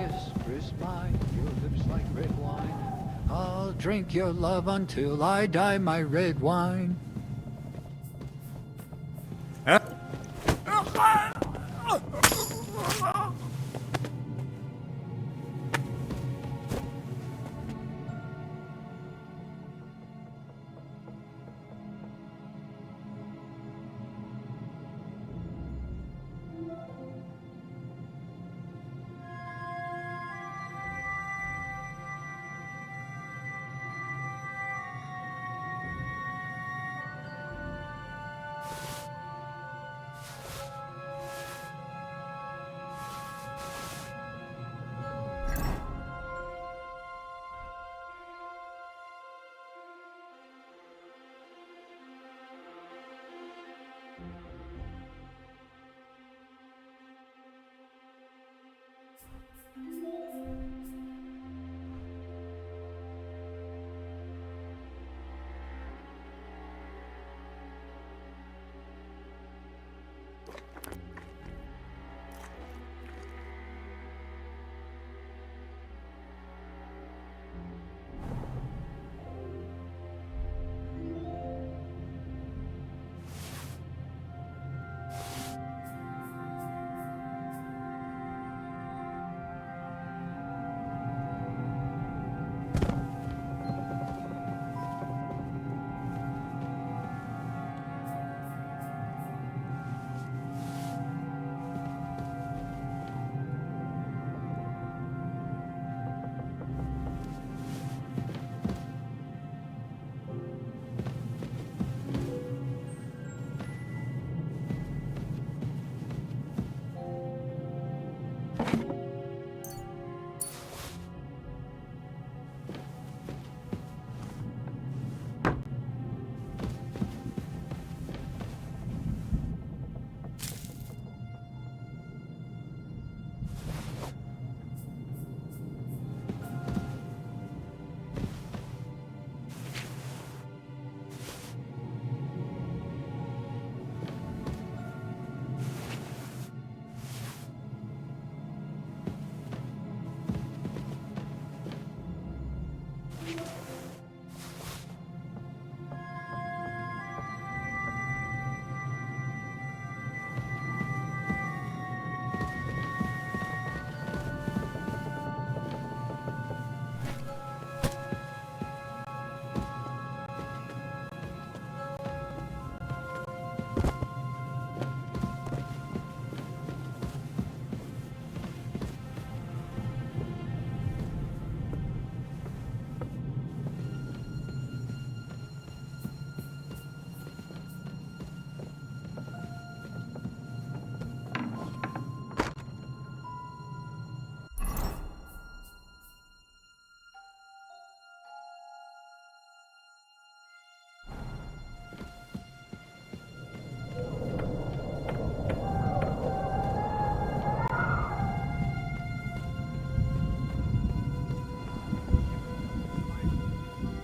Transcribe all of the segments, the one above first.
mistress mine, your lips like red wine. I'll drink your love until I die, my red wine. Huh?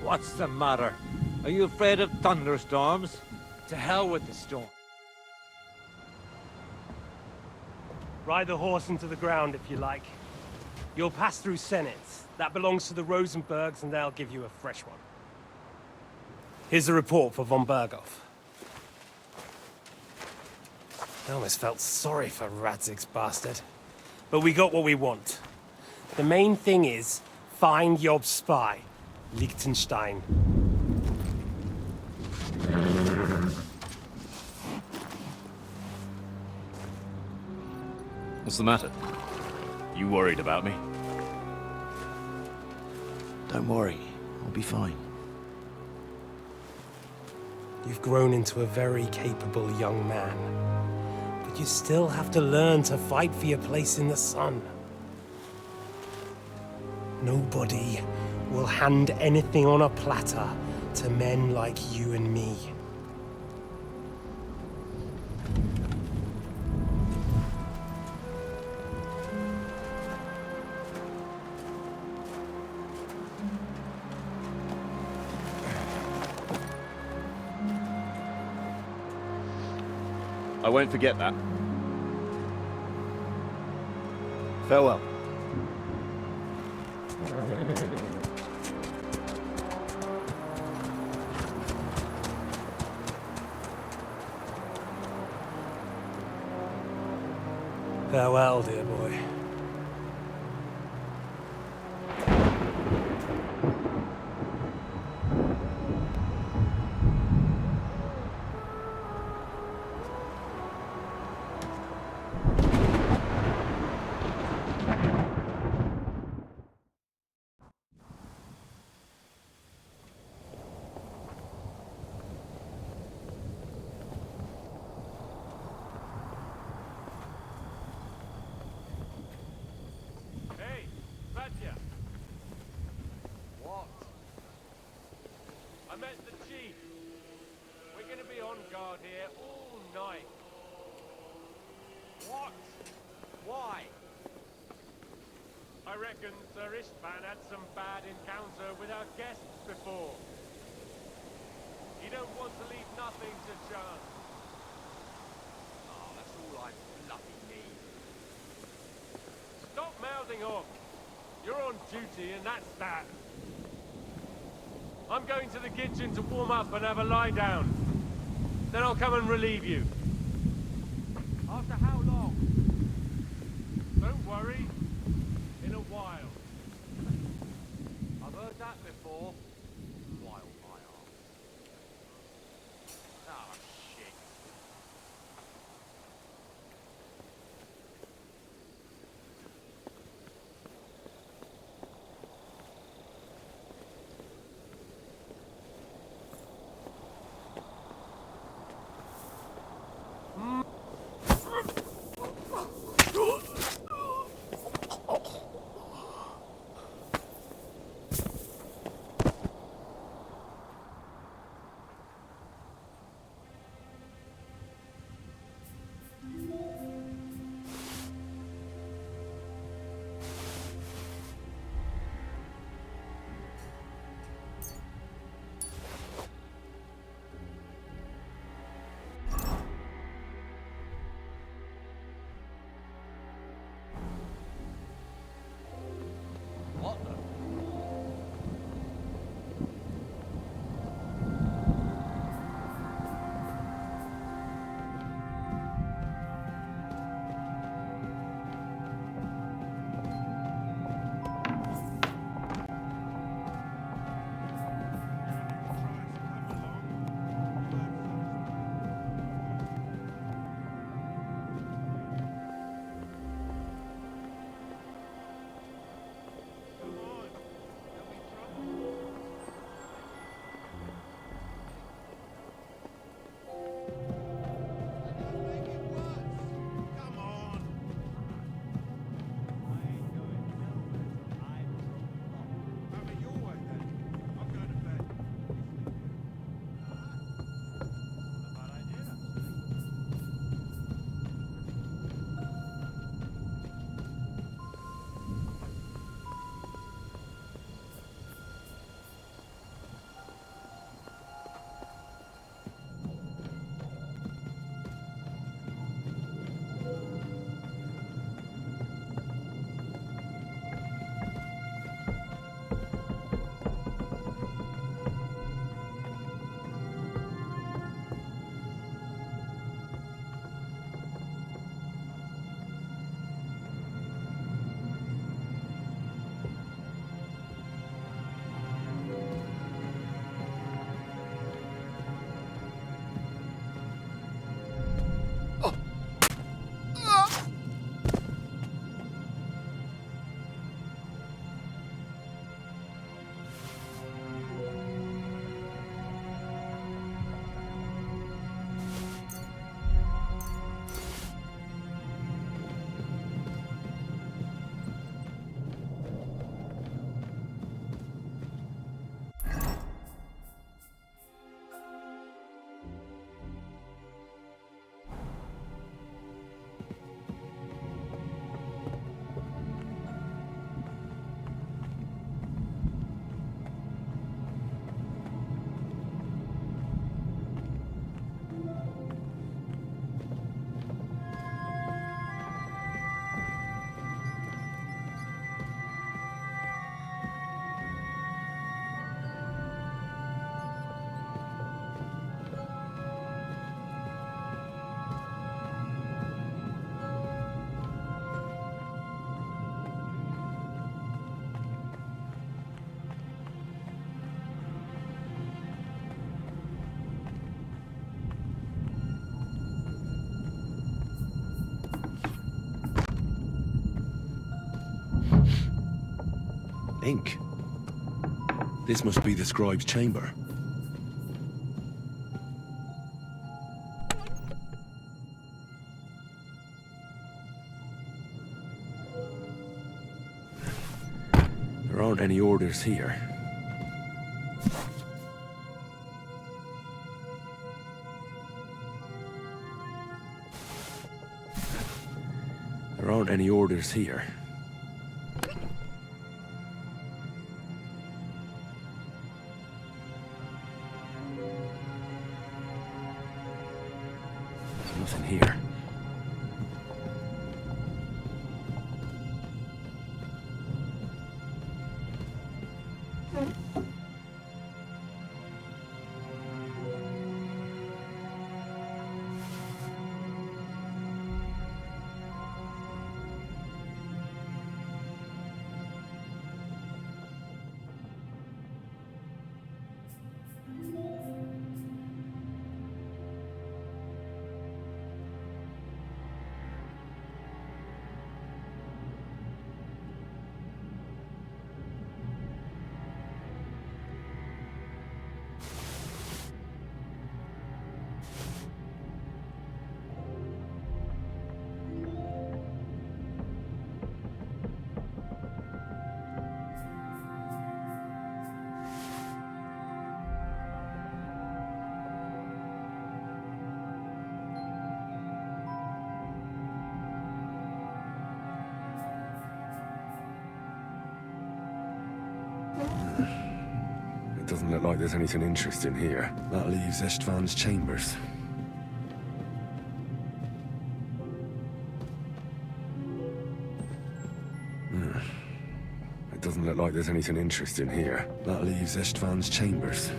What's the matter? Are you afraid of thunderstorms? To hell with the storm. Ride the horse into the ground if you like. You'll pass through Senate. That belongs to the Rosenbergs, and they'll give you a fresh one. Here's a report for von Berghoff. I almost felt sorry for Radzig's bastard. But we got what we want. The main thing is, find Job's spy, Liechtenstein. What's the matter? You worried about me? Don't worry, I'll be fine. You've grown into a very capable young man. But you still have to learn to fight for your place in the sun. Nobody will hand anything on a platter to men like you and me. I won't forget that. Farewell. Farewell, dear boy. Hey, Badger. What? I met the chief. We're gonna be on guard here all night. What? Why? I reckon Sir Istvan had some bad encounter with our guests before. You don't want to leave nothing to chance. Oh, that's all I bloody need. Stop mouthing off. You're on duty and that's that. I'm going to the kitchen to warm up and have a lie down. Then I'll come and relieve you. After how long? Don't worry. In a while. I've heard that before. While I ask. Ah, shit. Ink. This must be the scribe's chamber. There aren't any orders here. There aren't any orders here. There's nothing here. It doesn't look like there's anything interesting here. That leaves Istvan's chambers. It doesn't look like there's anything interesting here. That leaves Istvan's chambers.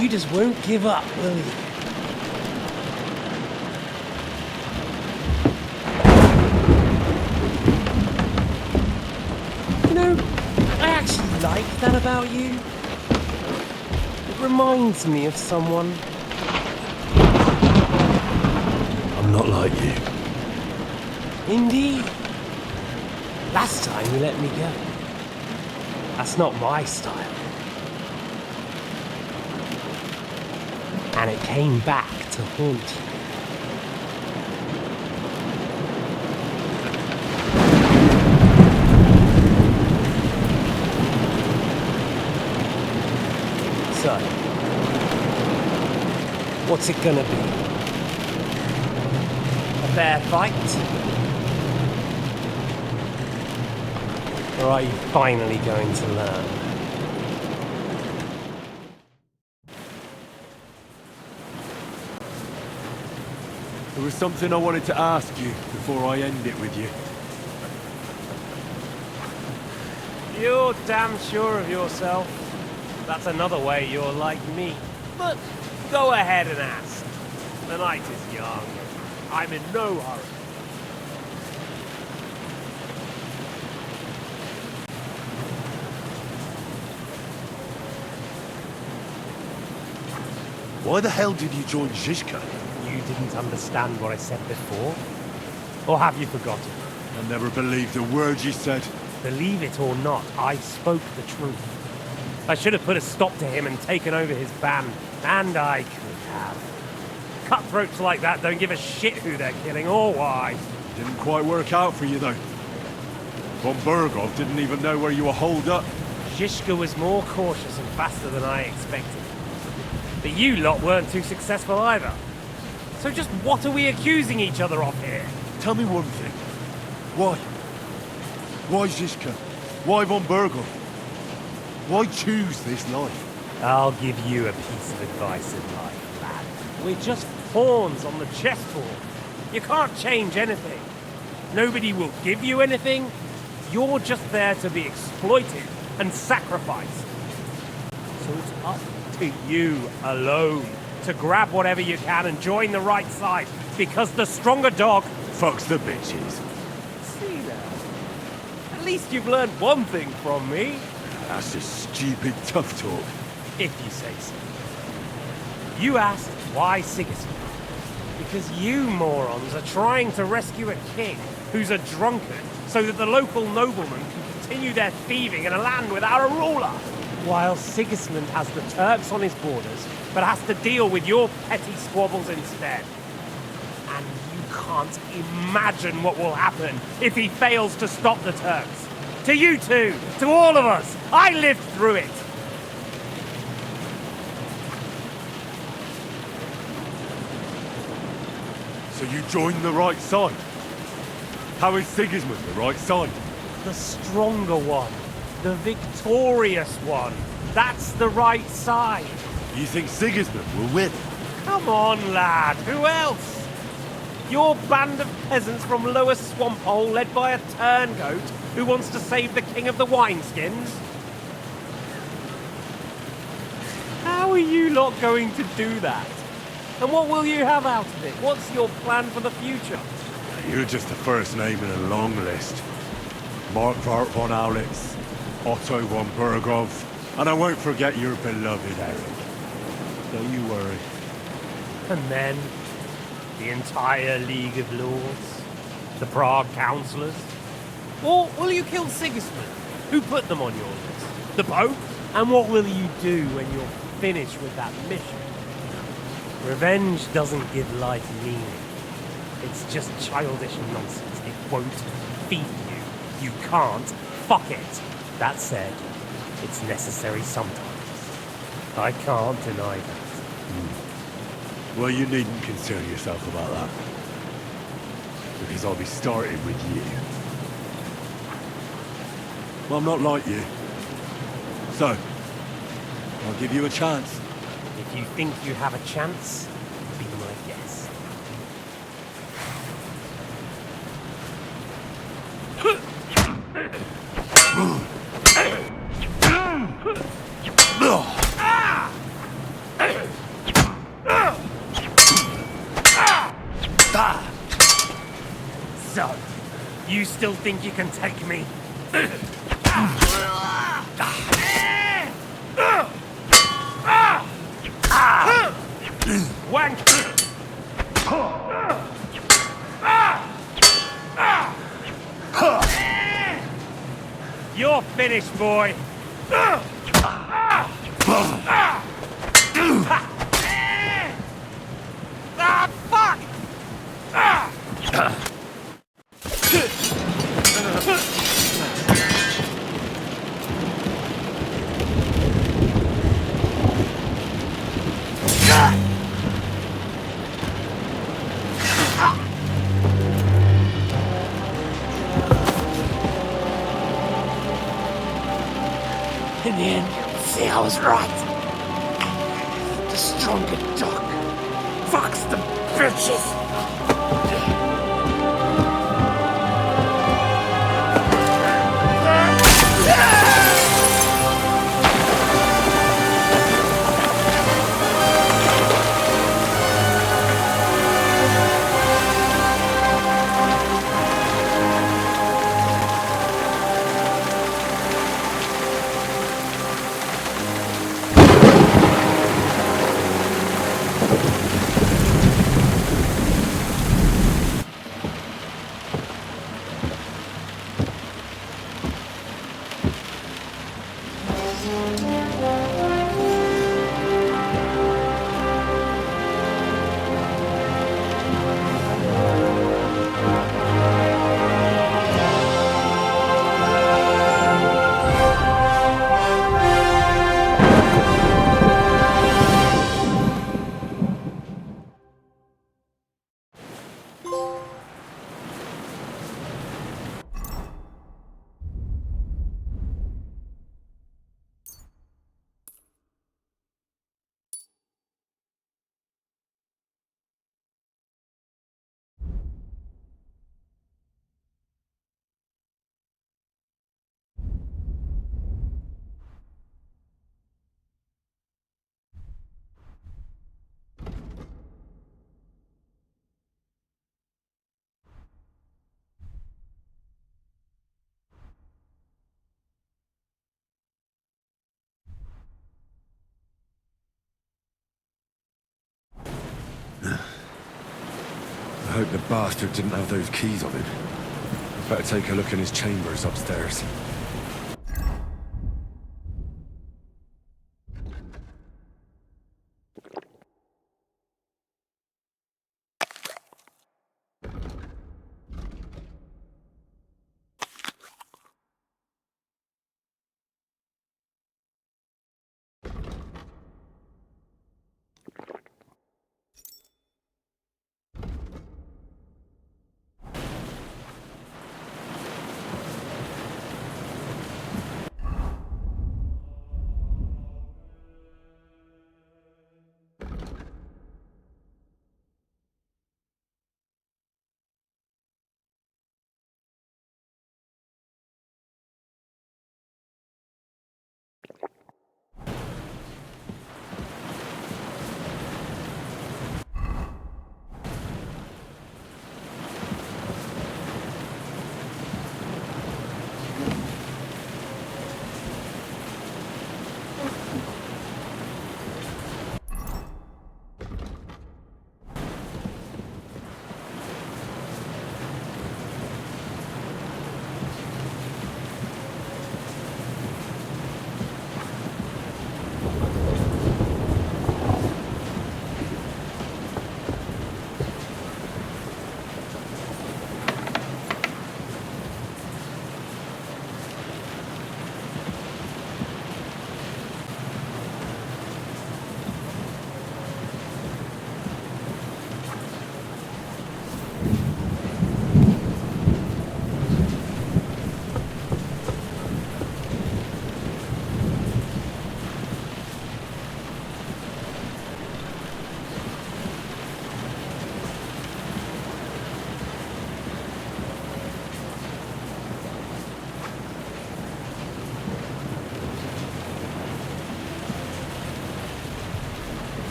You just won't give up, will you? You know, I actually like that about you. It reminds me of someone. I'm not like you. Indeed. Last time you let me go. That's not my style. And it came back to haunt you. So, what's it gonna be? A fair fight? Or are you finally going to learn? There was something I wanted to ask you before I end it with you. You're damn sure of yourself. That's another way you're like me. But go ahead and ask. The night is young. I'm in no hurry. Why the hell did you join Zizka? You didn't understand what I said before? Or have you forgotten? I never believed a word you said. Believe it or not, I spoke the truth. I should have put a stop to him and taken over his band. And I could have. Cutthroats like that don't give a shit who they're killing or why. Didn't quite work out for you, though. Von Bergov didn't even know where you were holed up. Zizka was more cautious and faster than I expected. But you lot weren't too successful either. So just what are we accusing each other of here? Tell me one thing. Why? Why Zizka? Why Von Bergov? Why choose this life? I'll give you a piece of advice in life, lad. We're just pawns on the chessboard. You can't change anything. Nobody will give you anything. You're just there to be exploited and sacrificed. So it's up to you alone to grab whatever you can and join the right side, because the stronger dog Fucks the bitches. See now. At least you've learned one thing from me, That's just stupid tough talk. if you say so. You asked why Sigismund? Because you morons are trying to rescue a king who's a drunkard so that the local noblemen can continue their thieving in a land without a ruler. While Sigismund has the Turks on his borders, but has to deal with your petty squabbles instead. And you can't imagine what will happen if he fails to stop the Turks. To you two, to all of us, I lived through it. So you joined the right side? How is Sigismund the right side? The stronger one. The victorious one. That's the right side. You think Sigismund will win? Come on, lad. Who else? Your band of peasants from Lower Swamphole led by a turngoat who wants to save the king of the wineskins? How are you lot going to do that? And what will you have out of it? What's your plan for the future? You're just the first name in a long list. Markvart von Aulitz, Otto von Bergov, and I won't forget your beloved Eric. Don't you worry. And then, the entire League of Lords? The Prague Councillors? Or will you kill Sigismund? Who put them on your list? The Pope? And what will you do when you're finished with that mission? Revenge doesn't give life meaning. It's just childish nonsense. It won't feed you. You can't fuck it. That said, it's necessary sometimes. I can't deny that. Well, you needn't concern yourself about that. Because I'll be starting with you. Well, I'm not like you. So, I'll give you a chance. If you think you have a chance, be my guest. So, you still think you can take me? Wank! You're finished, boy. Ah, fuck! In the end, you'll see I was right. The stronger dog fucks the bitches. I hope the bastard didn't have those keys on him. Better take a look in his chambers upstairs.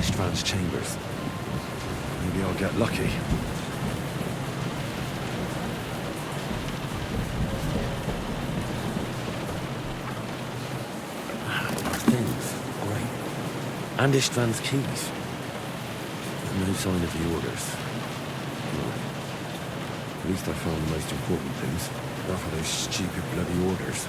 István's chambers. Maybe I'll get lucky. Things. Great. And István's keys. No sign of the orders. No. At least I found the most important things. Not for those stupid bloody orders.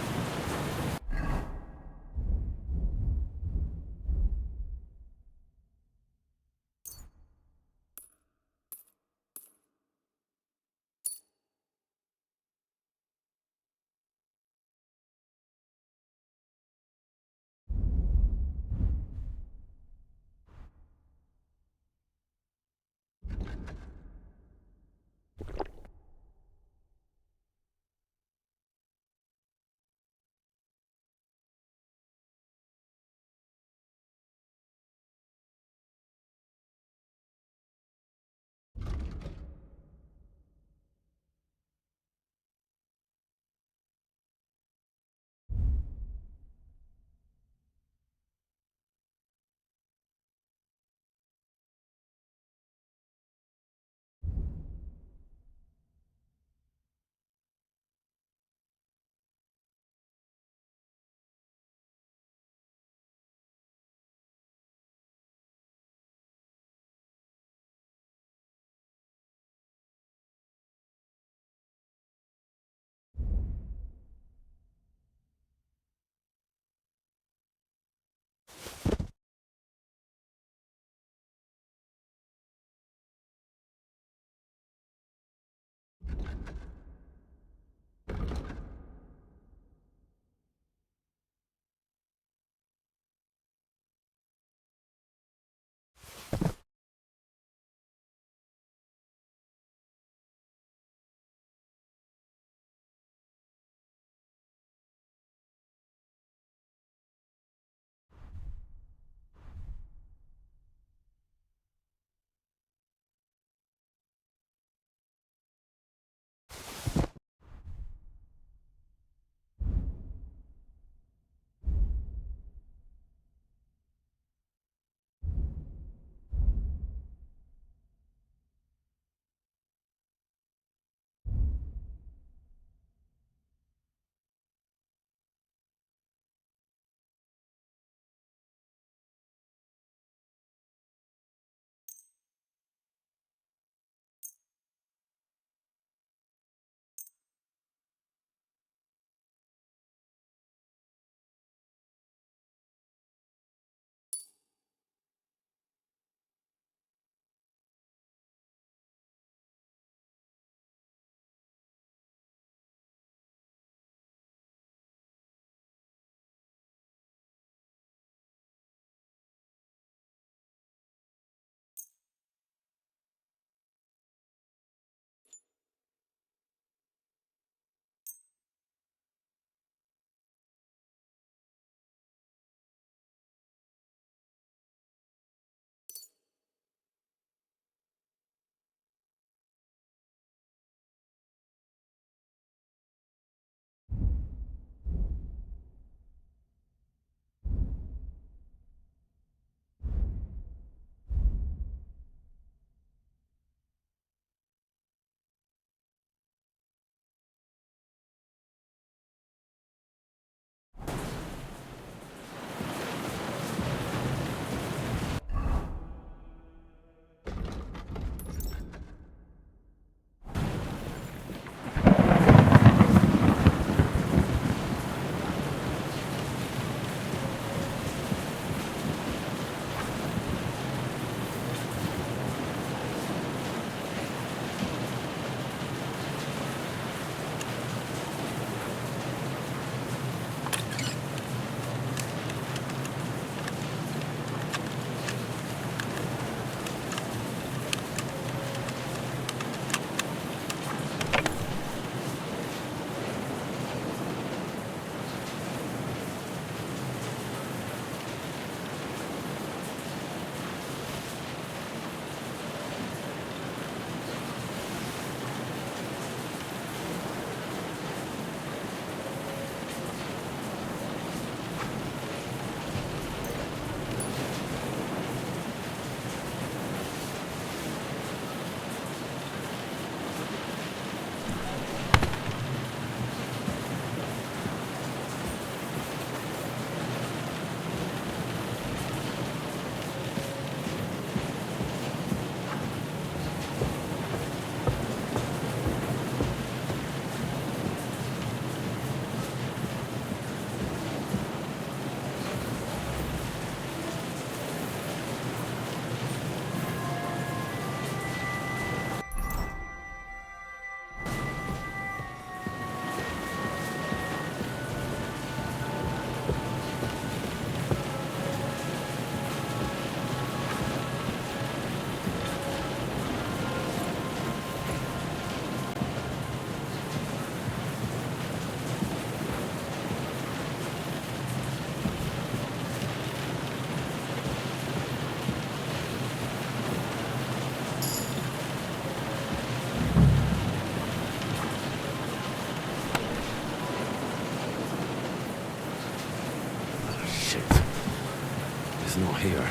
It's not here.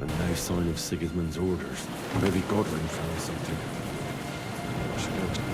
And no sign of Sigismund's orders. Maybe Godwin found something. Should go to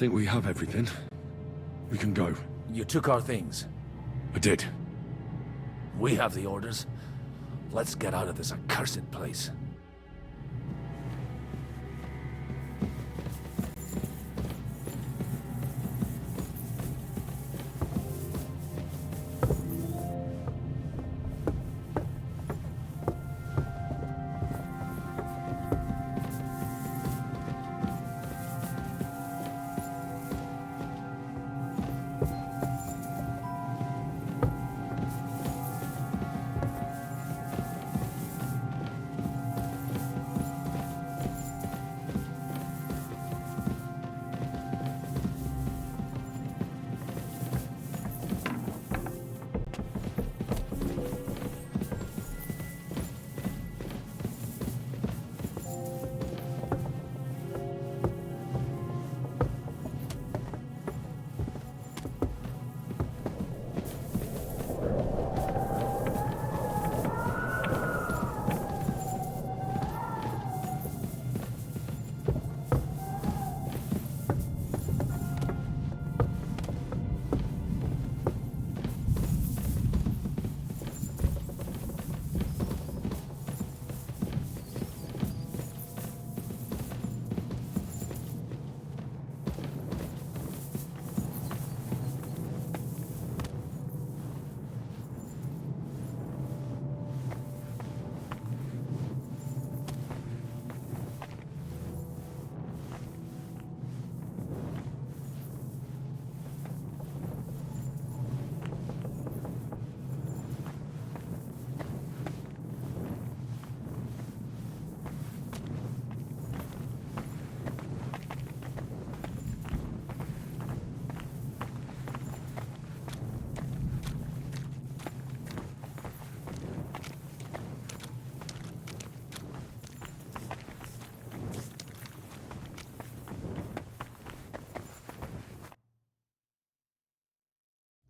think we have everything. We can go. You took our things. I did. We have the orders. Let's get out of this accursed place.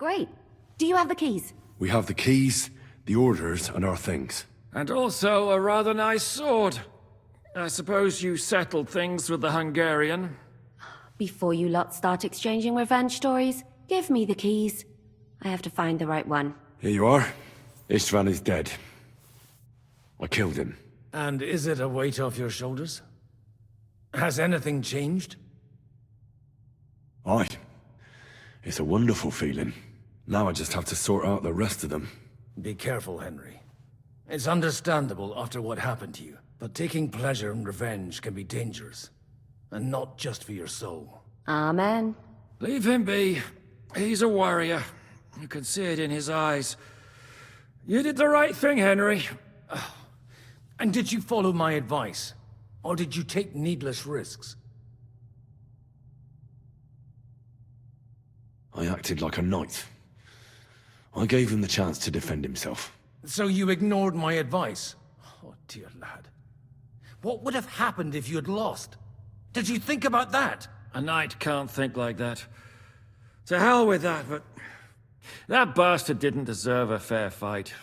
Great. Do you have the keys? We have the keys, the orders, and our things. And also a rather nice sword. I suppose you settled things with the Hungarian. Before you lot start exchanging revenge stories, give me the keys. I have to find the right one. Here you are. Istvan is dead. I killed him. And is it a weight off your shoulders? Has anything changed? Aye. It's a wonderful feeling. Now I just have to sort out the rest of them. Be careful, Henry. It's understandable after what happened to you, but taking pleasure in revenge can be dangerous. And not just for your soul. Amen. Leave him be. He's a warrior. You can see it in his eyes. You did the right thing, Henry. And did you follow my advice? Or did you take needless risks? I acted like a knight. I gave him the chance to defend himself. So you ignored my advice? Oh, dear lad. What would have happened if you had lost? Did you think about that? A knight can't think like that. To hell with that, but... that bastard didn't deserve a fair fight.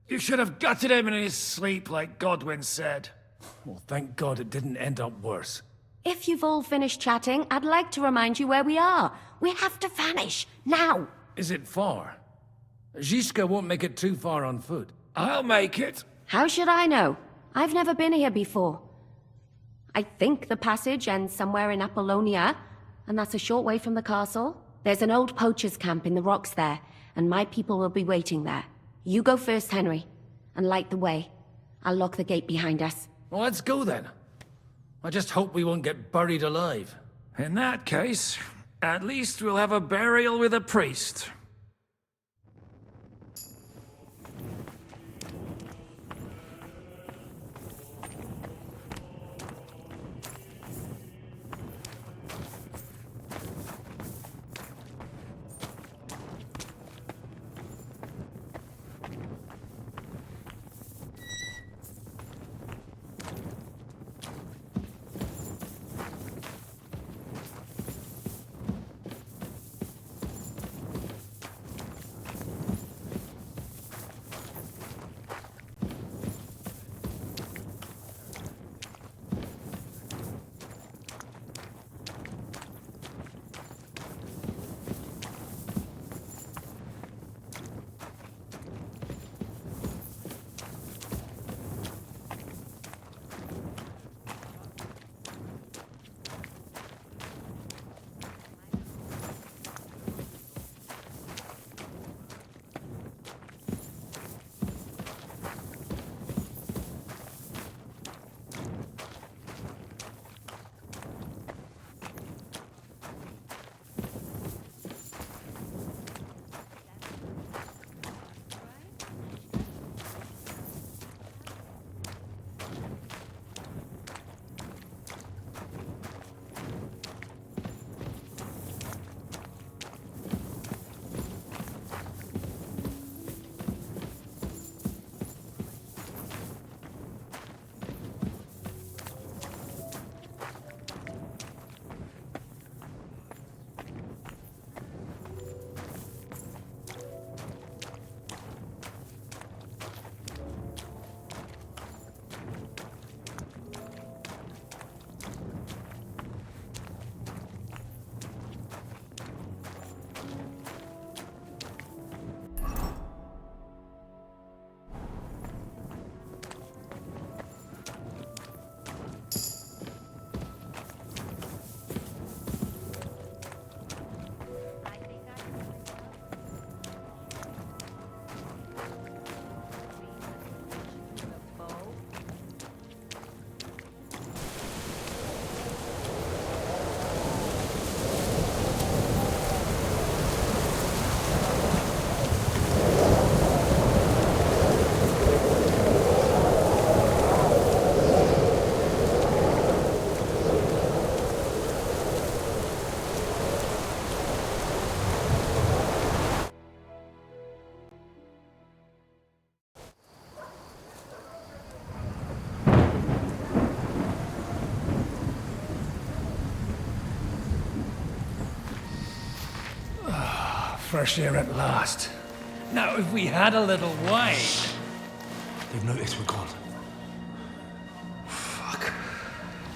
You should have gutted him in his sleep, like Godwin said. Well, thank God it didn't end up worse. If you've all finished chatting, I'd like to remind you where we are. We have to vanish, now! Is it far? Zizka won't make it too far on foot. I'll make it. How should I know? I've never been here before. I think the passage ends somewhere in Apollonia, and that's a short way from the castle. There's an old poacher's camp in the rocks there, and my people will be waiting there. You go first, Henry, and light the way. I'll lock the gate behind us. Well, let's go then. I just hope we won't get buried alive. In that case, at least we'll have a burial with a priest. fresh air at last. Now, if we had a little wine... They've noticed we're gone. Fuck.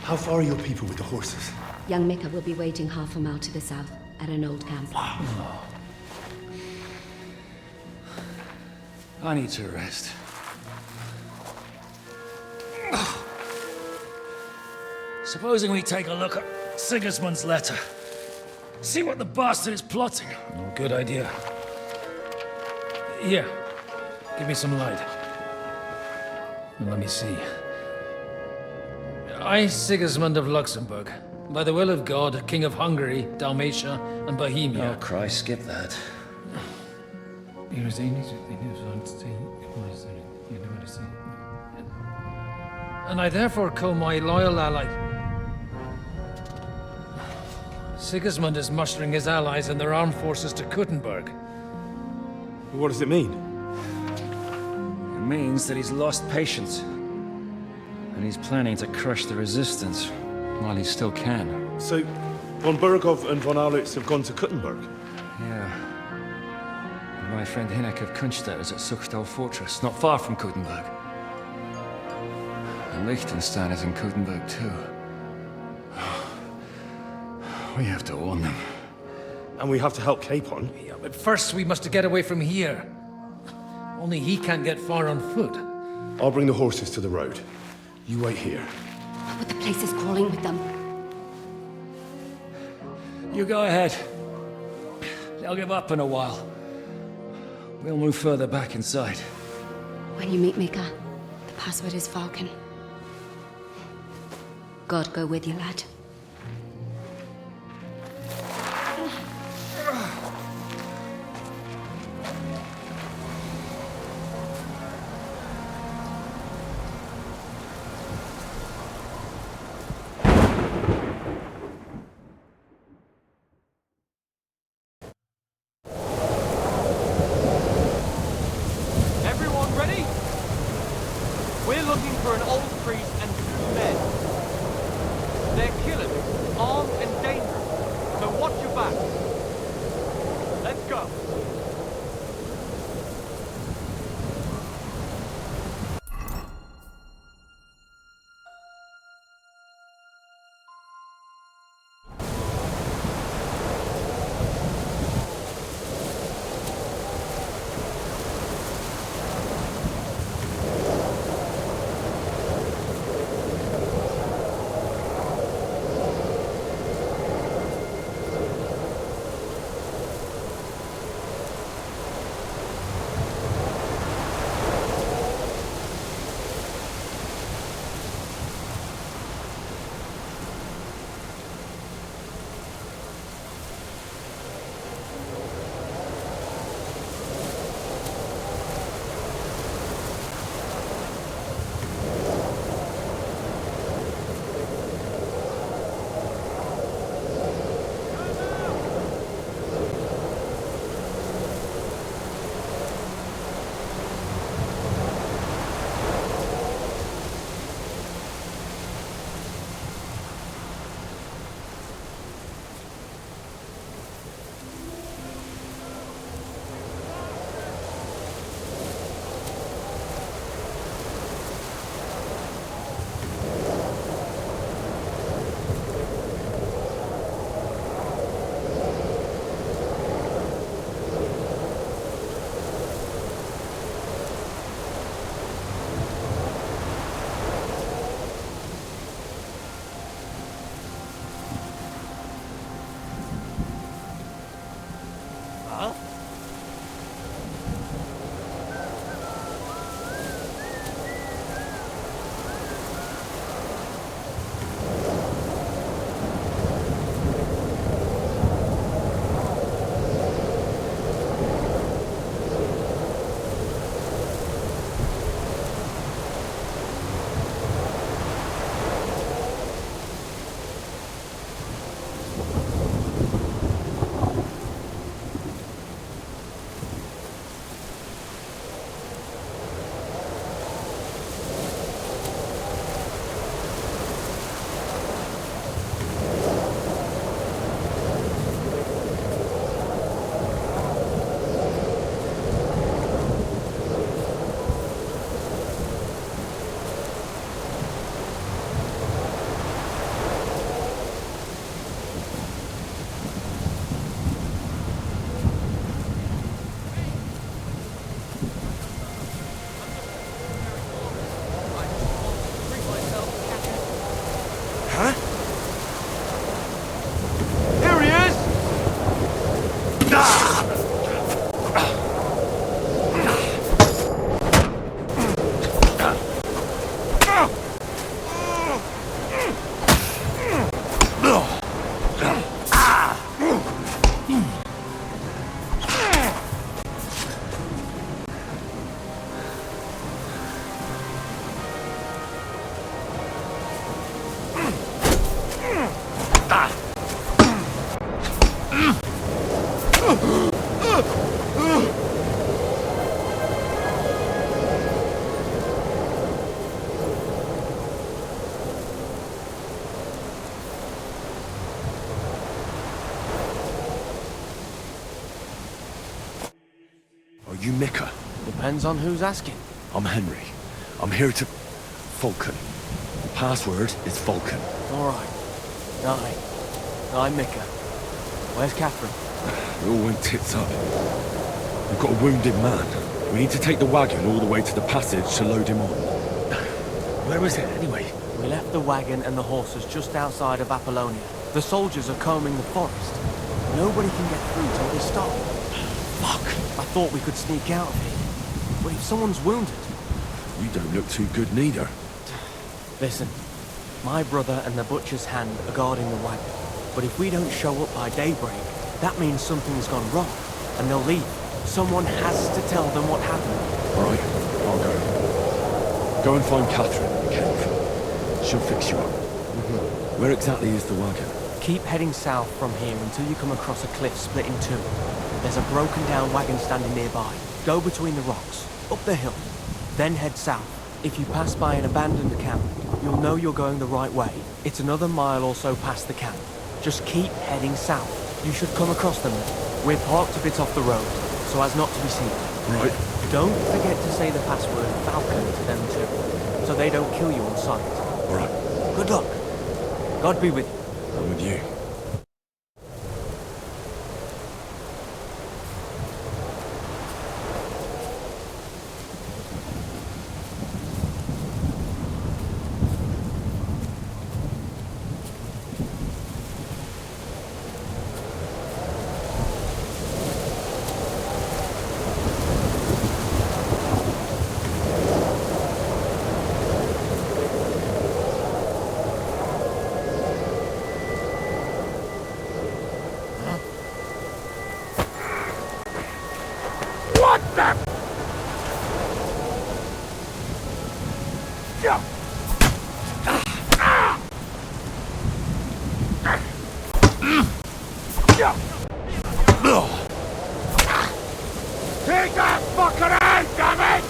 How far are your people with the horses? Young Mika will be waiting half a mile to the south, at an old camp. I need to rest. Supposing we take a look at Sigismund's letter. See what the bastard is plotting. Oh, good idea. Here, give me some light. Let me see. I, Sigismund of Luxembourg, by the will of God, King of Hungary, Dalmatia, and Bohemia. Oh, Christ, skip that. And I therefore call my loyal ally... Sigismund is mustering his allies and their armed forces to Kutenberg. What does it mean? It means that he's lost patience. And he's planning to crush the resistance while he still can. So, von Burgov and von Aulitz have gone to Kuttenberg? Yeah. And my friend Hinek of Kunstadt is at Suchtal Fortress, not far from Kutenberg. And Liechtenstein is in Kutenberg too. We have to warn them. And we have to help Capon? Yeah, but first we must get away from here. Only he can't get far on foot. I'll bring the horses to the road. You wait here. But the place is crawling with them. You go ahead. They'll give up in a while. We'll move further back inside. When you meet Mika, the password is Falcon. God go with you, lad. Everyone ready? We're looking for an old priest and 2 men. They're killers, armed and dangerous, so watch your back. Let's go. Huh? Here he is! Are you Micah? Depends on who's asking. I'm Henry. I'm here to... Falcon. The password is Falcon. All right. I'm Micah. Where's Catherine? It all went tits up. We've got a wounded man. We need to take the wagon all the way to the passage to load him on. Where is it, anyway? We left the wagon and the horses just outside of Apollonia. The soldiers are combing the forest. Nobody can get through till they stop. Fuck! I thought we could sneak out of here. But if someone's wounded... You don't look too good neither. Listen, my brother and the butcher's hand are guarding the wagon. But if we don't show up by daybreak, that means something's gone wrong. And they'll leave. Someone has to tell them what happened. All right, I'll go. Go and find Catherine in the cave. She'll fix you up. Where exactly is the wagon? Keep heading south from here until you come across a cliff split in two. There's a broken down wagon standing nearby. Go between the rocks, up the hill, then head south. If you pass by an abandoned camp, you'll know you're going the right way. It's another mile or so past the camp. Just keep heading south. You should come across them then. We're parked a bit off the road, so as not to be seen. Right. Don't forget to say the password Falcon to them too, so they don't kill you on sight. All right. Good luck. God be with you. I'm with you. Take that fucker out, damn it!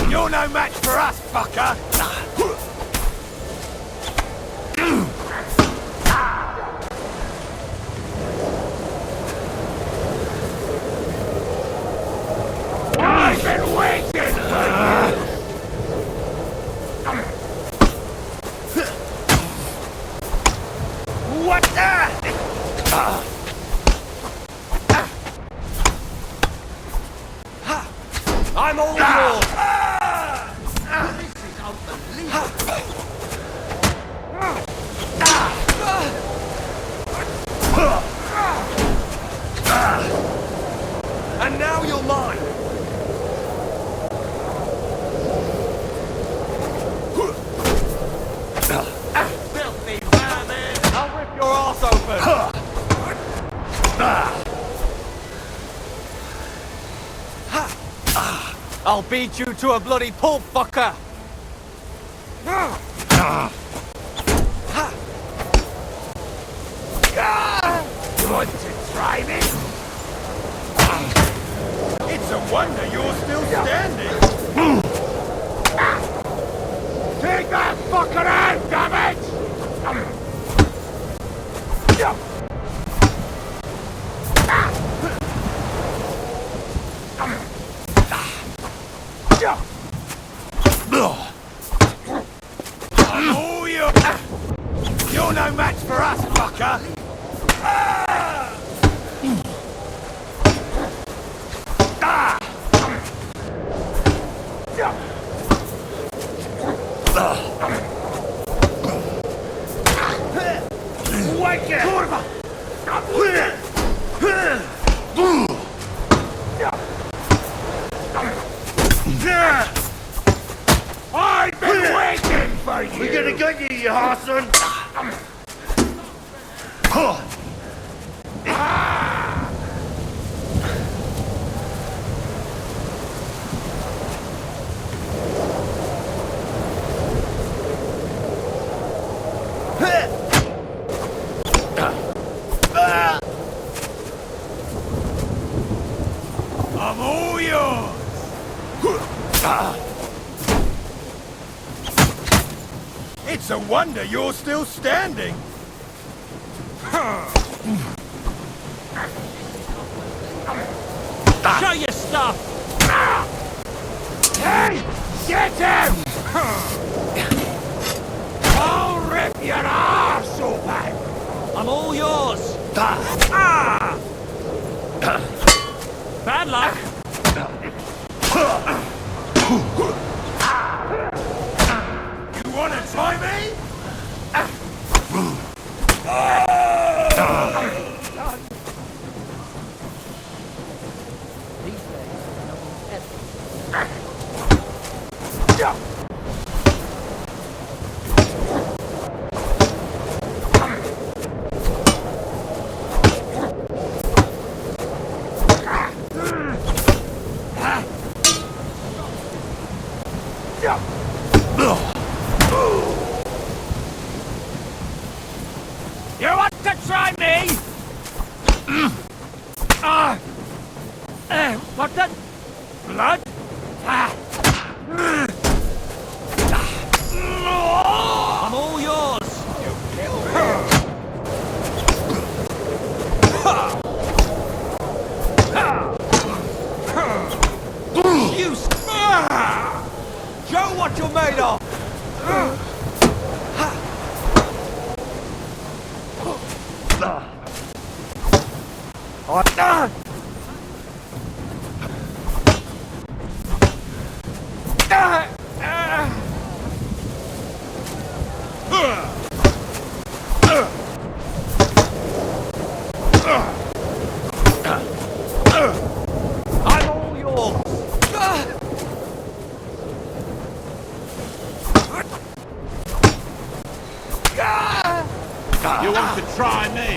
You're no match for us, fucker! I've been waiting for you! What the? I'm all yours! And now you're mine! Filthy vermin! I'll rip your ass open! I'll beat you to a bloody pulp, fucker! You want to try me? It's a wonder you're still standing! Take that, fucker! You're no match for us, fucker! I've been waiting for you! We're gonna get you, you arson! I'm all yours! It's a wonder you're still standing! Show your stuff! Hey! Get him! I'll rip your arse open! I'm all yours! Bad luck! You wanna try me? You want to try me? What the? Blood? I'm all yours. You show what you're made of. I'm all yours. You want to try me?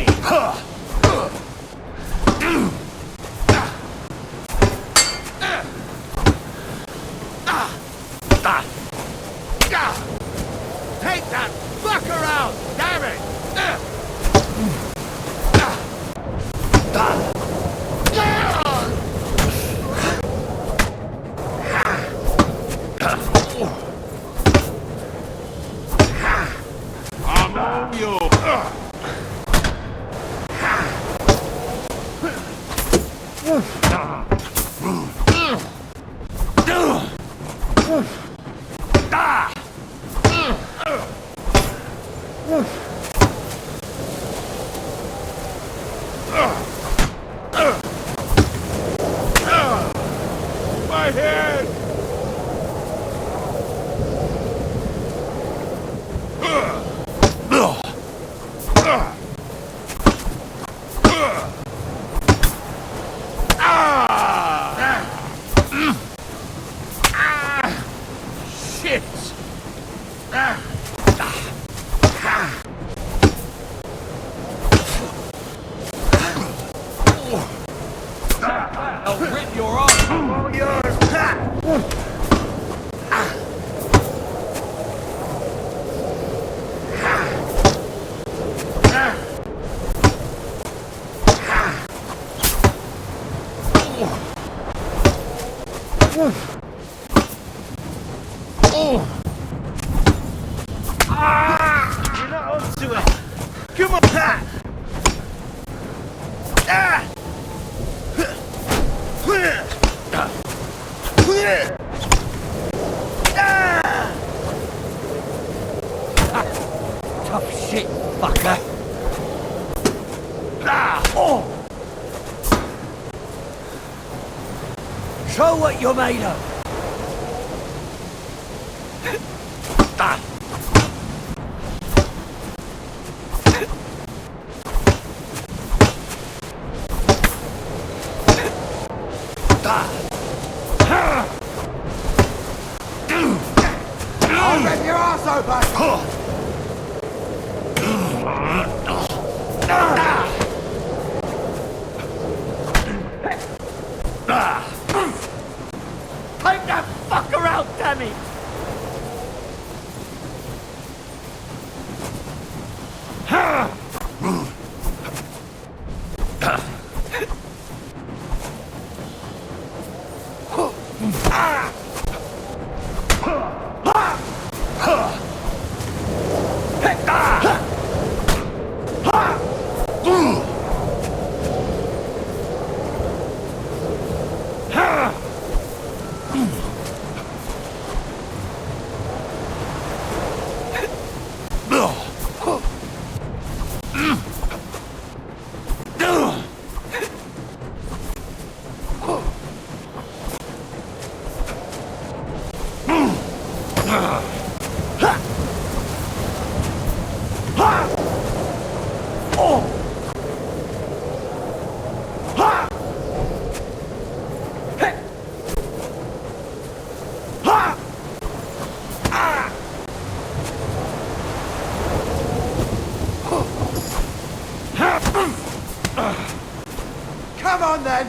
Take that fucker out! Damn it! I'm all yours. My head! Shit! Tough shit, fucker. Show what you're made of. I'll rip your ass open! Take that fucker out, damn it! Come on then!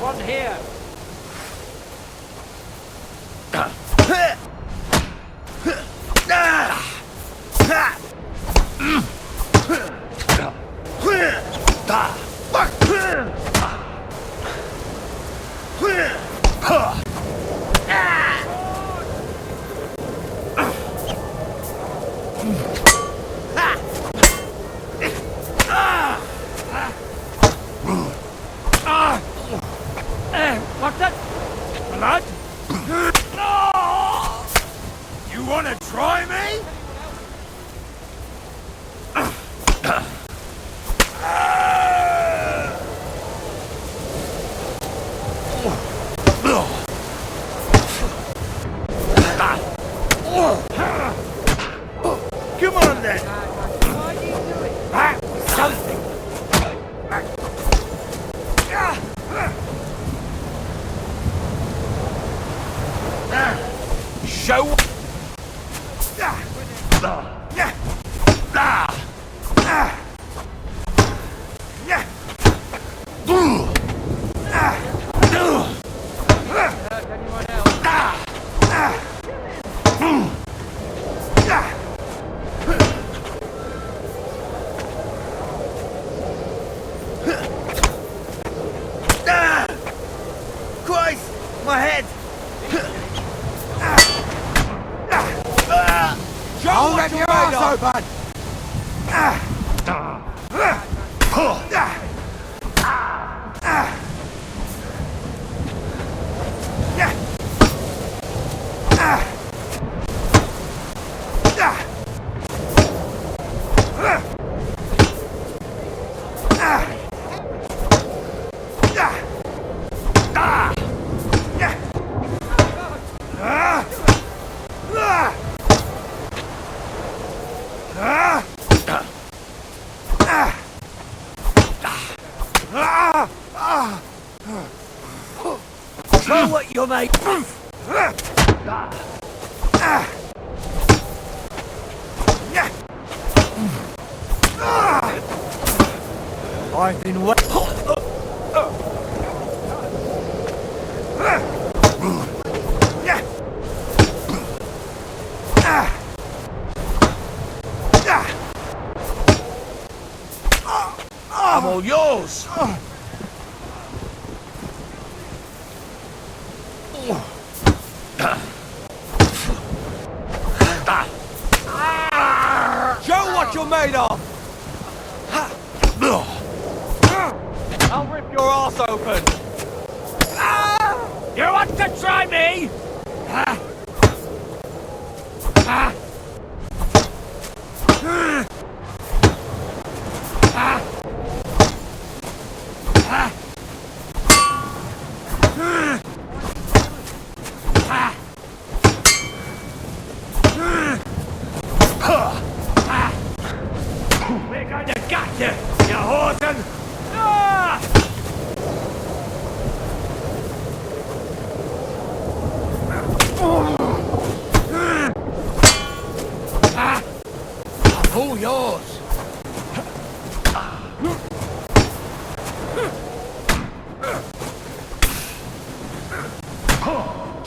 One here. Show what you're made. I've been waiting. I'm all yours. Show what you're made of. I'll rip your ass open. You want to try me? We're going to get you, you horsing! I'm all yours.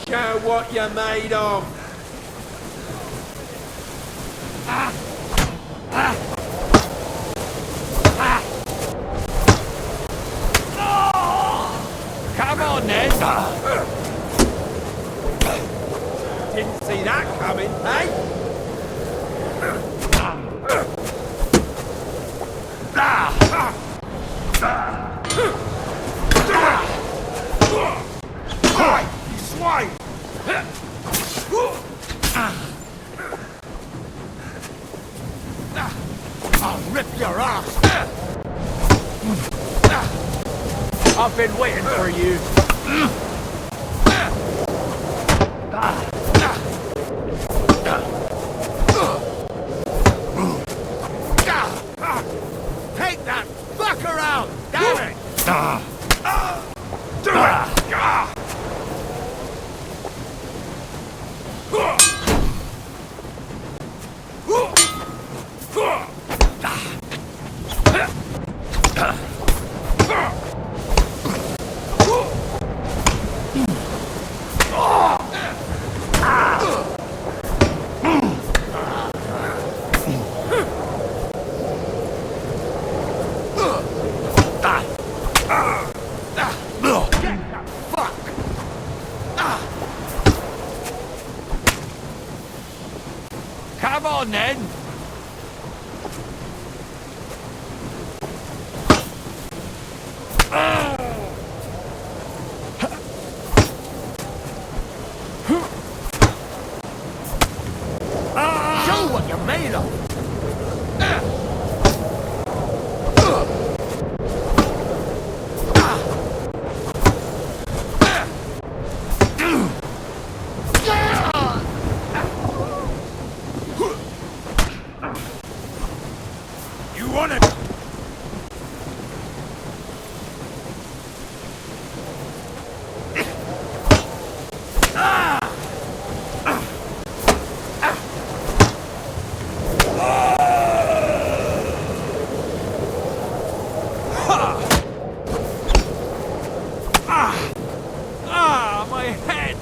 Show what you're made of. Come on then. Didn't see that coming, eh? You swine! I'll rip your ass! I've been waiting for you. Take that fucker out! Damn it! Do it! Come on then! Show what you're made of! You want it? My head!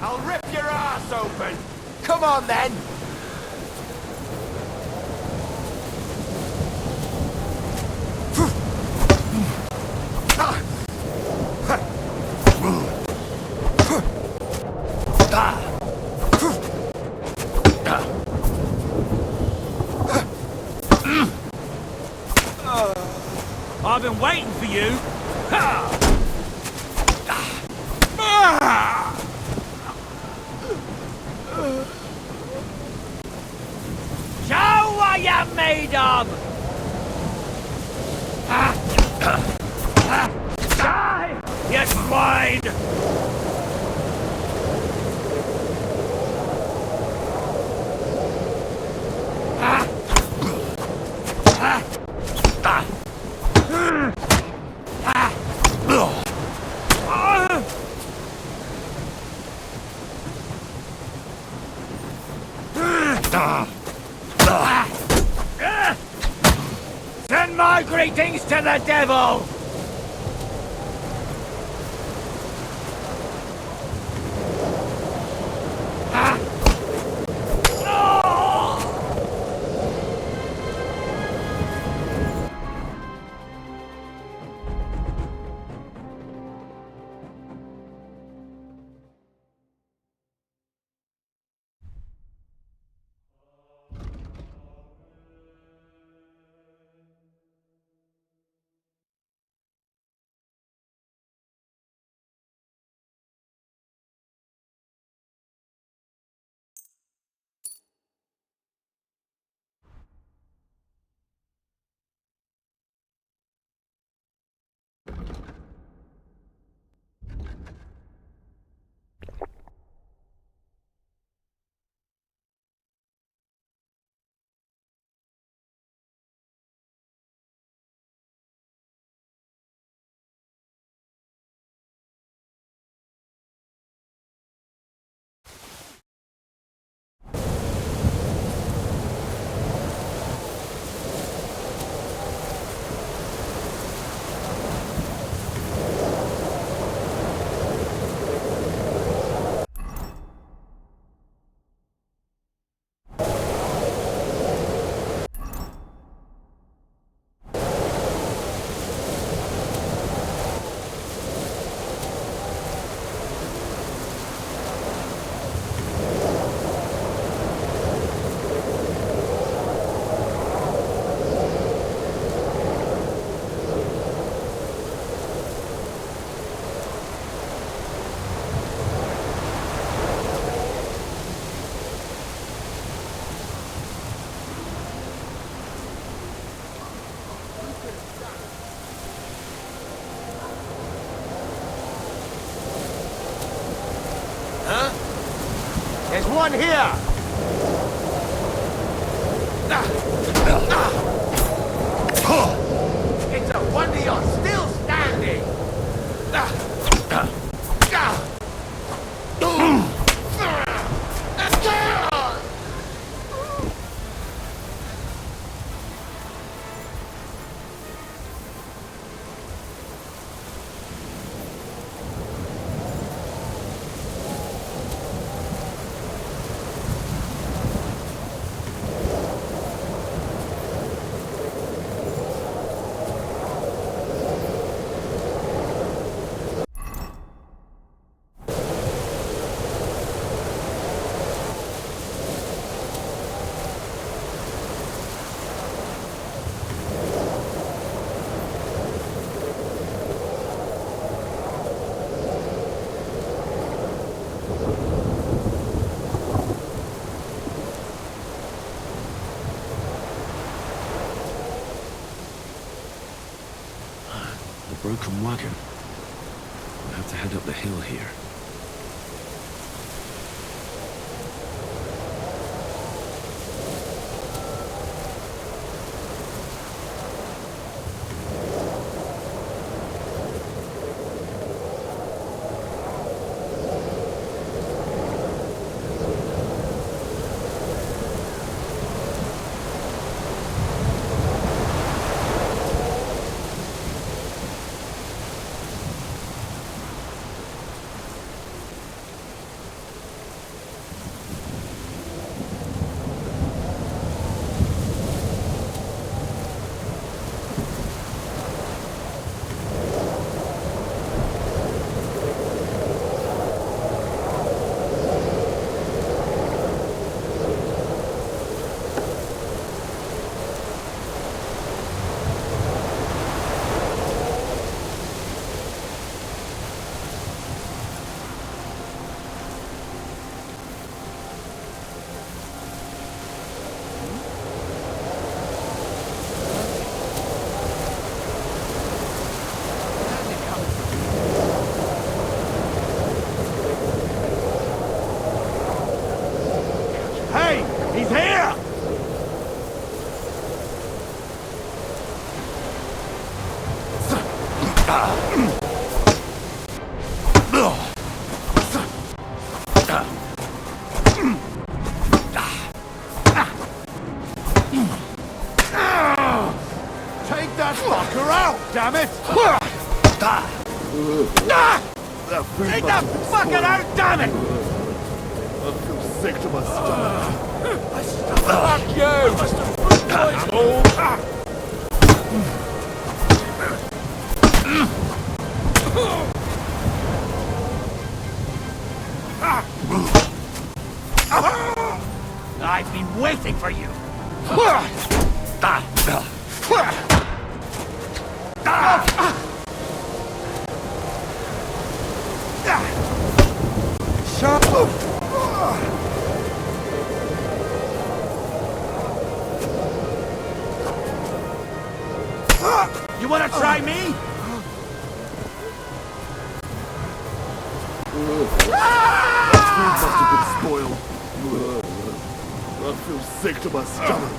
I'll rip your ass open! Come on then! I've been waiting for you. Show what you're made of! Die, you swine! Send my greetings to the devil! There's one here! It's a wonder you're still standing! Broken wagon. I'll have to head up the hill here. Take the fucking out, damn it! I feel sick to my stomach. Fuck you! I've been waiting for you. Shut up! You wanna try me? Food must have been spoiled. I feel sick to my stomach.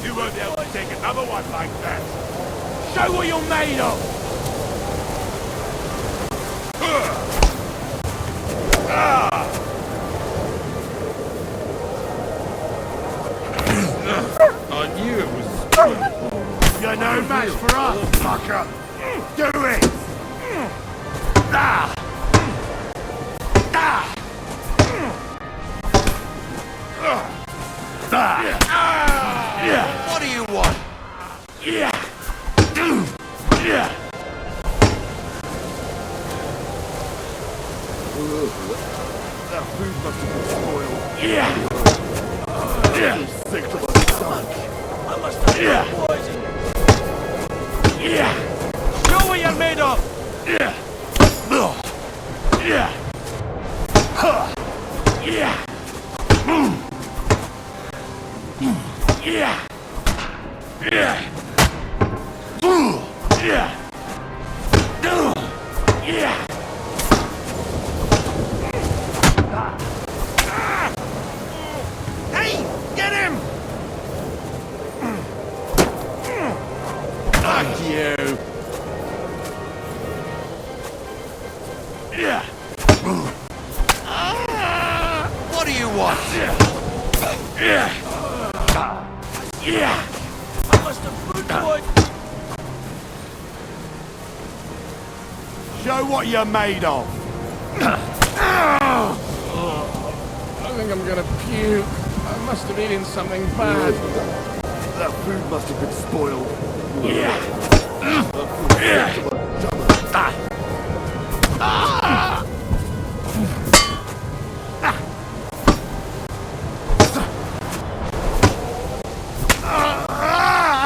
You won't be able to take another one like that. Show what you're made of! I knew it was... You're no match for us, fucker! Do it! What do you want? That food must have been spoiled. I feel sick to my stomach. I must have been poisoned. Show what you're made of! Hey! Get him! Fuck you! What do you want? I must have food poisoned. Show what you're made of. I think I'm gonna puke. I must have eaten something bad. That food must have been spoiled. I feel sick to my stomach.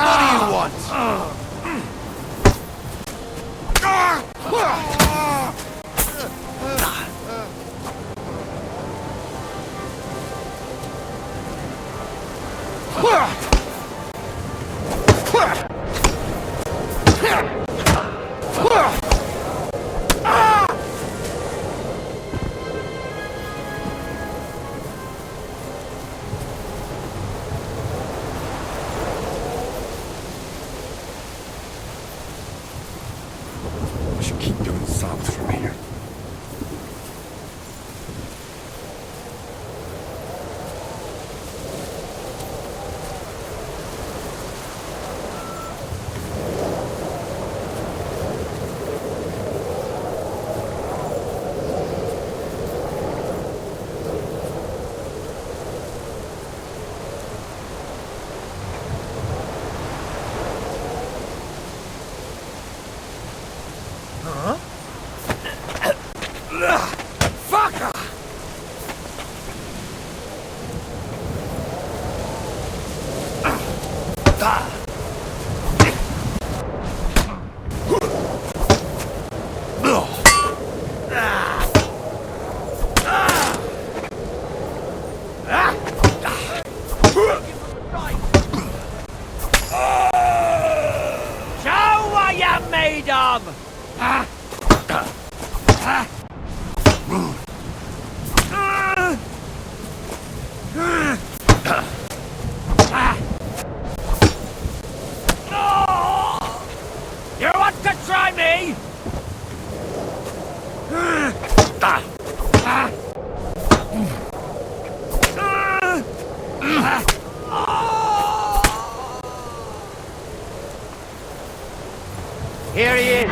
What do you want? We should keep going south from here. Fucker! Show what you're made of! You want to try me? Here he is.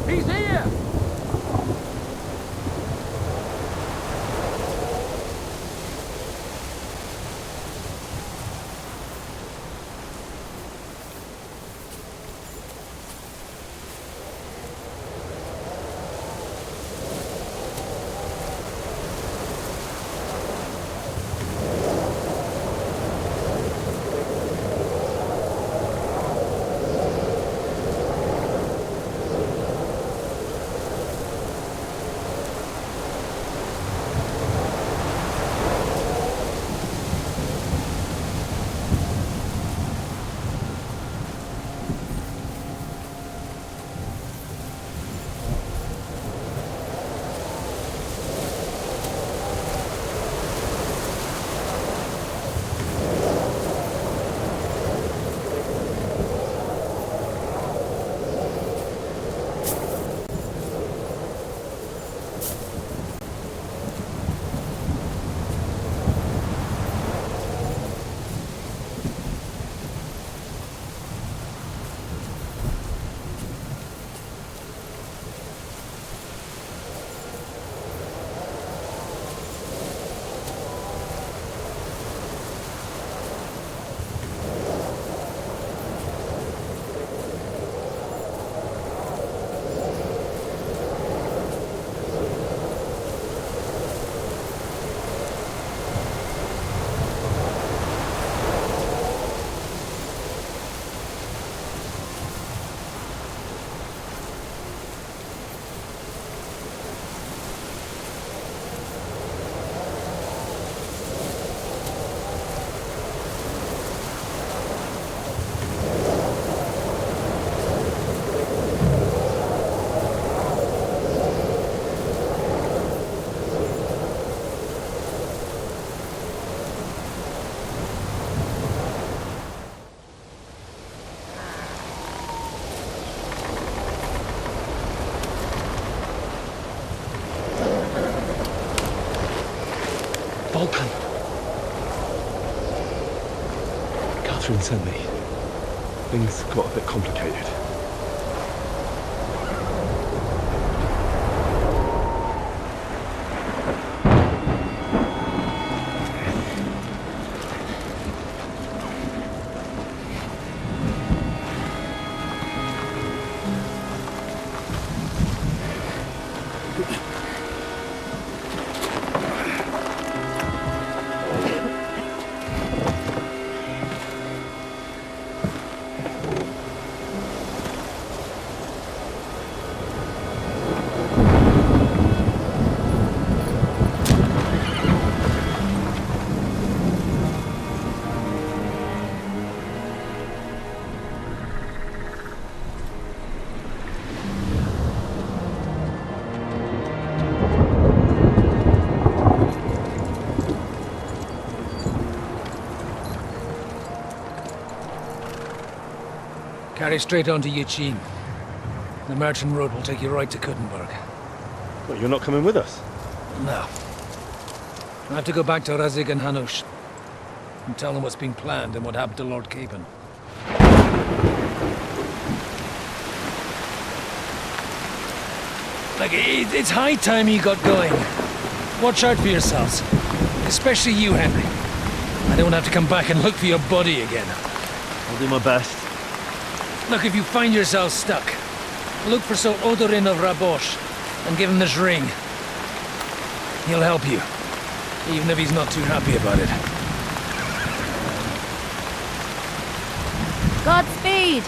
He's here! Vulcan. Catherine sent me. Things got a bit complicated. Carry straight on to Yuchin. The merchant road will take you right to Kutenberg. Well, you're not coming with us? No. I have to go back to Razik and Hanush and tell them what's been planned and what happened to Lord Capon. Like, it's high time you got going. Watch out for yourselves. Especially you, Henry. I don't have to come back and look for your body again. I'll do my best. Look, if you find yourself stuck, look for Sir Odorin of Rabosh and give him this ring. He'll help you, even if he's not too happy about it. Godspeed!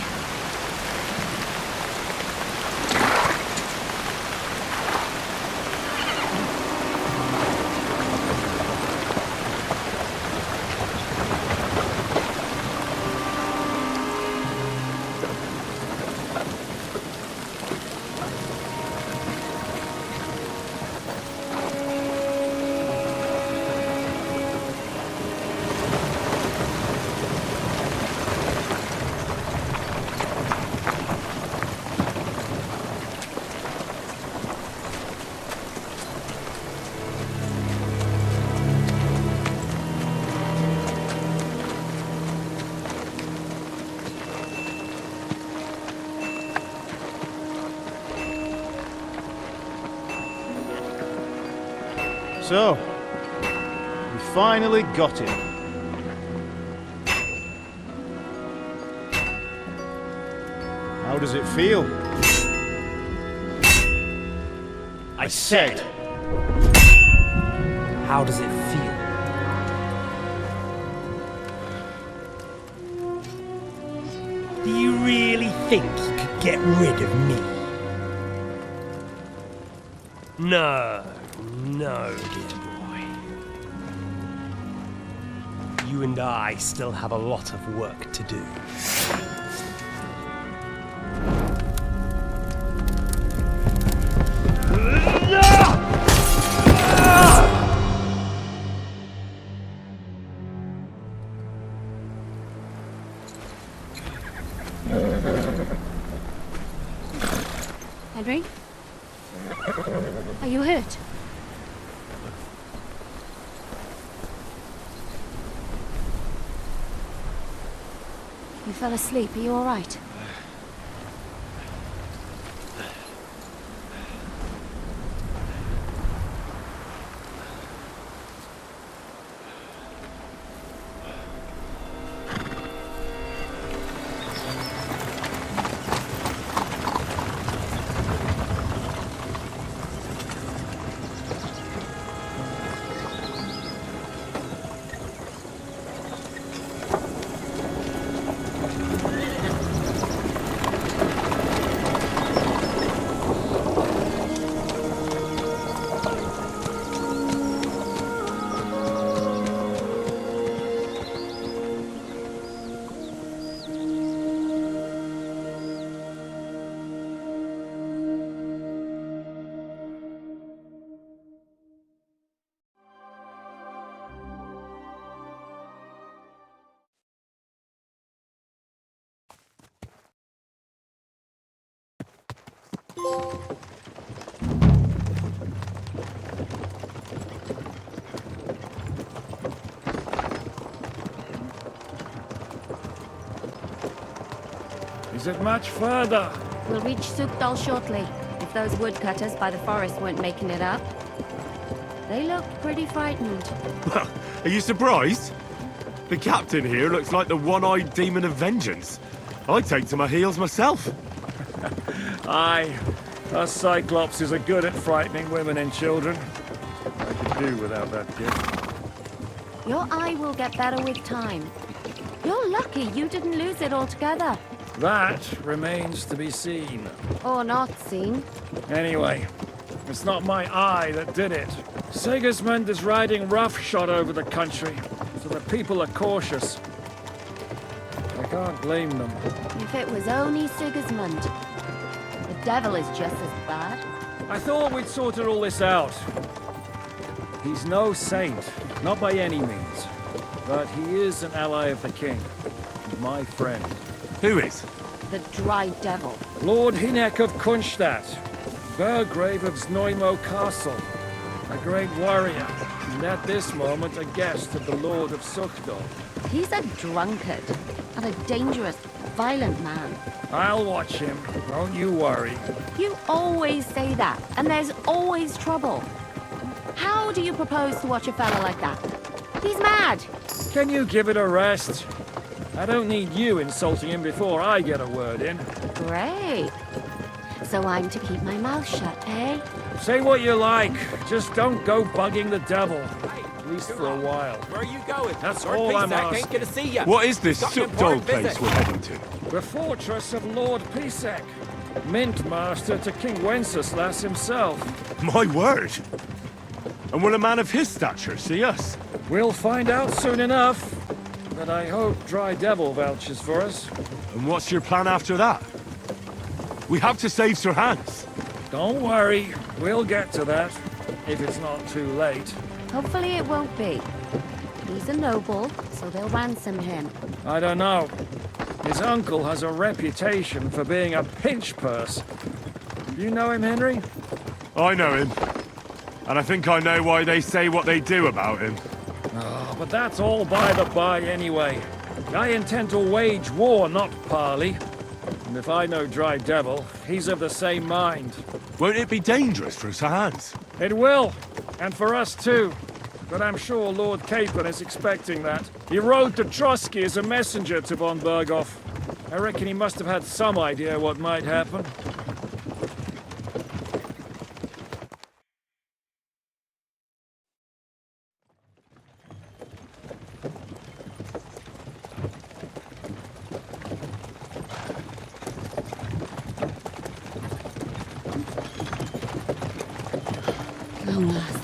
So, we finally got him. How does it feel? I said, how does it feel? Do you really think you could get rid of me? No, dear boy. You and I still have a lot of work to do. Henry? Are you hurt? You fell asleep. Are you all right? Is it much further? We'll reach Sukdal shortly, if those woodcutters by the forest weren't making it up. They looked pretty frightened. Well, are you surprised? The captain here looks like the one-eyed demon of vengeance. I'd take to my heels myself. Aye, us Cyclopses are good at frightening women and children. I could do without that gift. Your eye will get better with time. You're lucky you didn't lose it altogether. That remains to be seen. Or not seen. Anyway, it's not my eye that did it. Sigismund is riding roughshod over the country, so the people are cautious. I can't blame them. If it was only Sigismund. The devil is just as bad. I thought we'd sorted all this out. He's no saint, not by any means. But he is an ally of the king. And my friend. Who is? The Dry Devil. Lord Hinek of Kunstadt, Burgrave of Znojmo Castle, a great warrior, and at this moment a guest of the Lord of Sukdal. He's a drunkard, and a dangerous, violent man. I'll watch him, don't you worry. You always say that, and there's always trouble. How do you propose to watch a fella like that? He's mad! Can you give it a rest? I don't need you insulting him before I get a word in. Great. So I'm to keep my mouth shut, eh? Say what you like, just don't go bugging the devil. At least for a while. Where are you going? That's Lord all I'm Pisek asking. ain't gonna see you. What is this Got an Sukdal important place visit. we're heading to? The fortress of Lord Pisek, mint master to King Wenceslas himself. My word! And will a man of his stature see us? We'll find out soon enough. But I hope Dry Devil vouches for us. And what's your plan after that? We have to save Sir Hans. Don't worry, we'll get to that, if it's not too late. Hopefully it won't be. He's a noble, so they'll ransom him. I don't know. His uncle has a reputation for being a pinch purse. You know him, Henry? I know him. And I think I know why they say what they do about him. Oh, but that's all by the by anyway. I intend to wage war, not parley. And if I know Dry Devil, he's of the same mind. Won't it be dangerous for Sir Hans? It will. And for us too. But I'm sure Lord Capon is expecting that. He rode to Trotsky as a messenger to von Berghoff. I reckon he must have had some idea what might happen. Long last.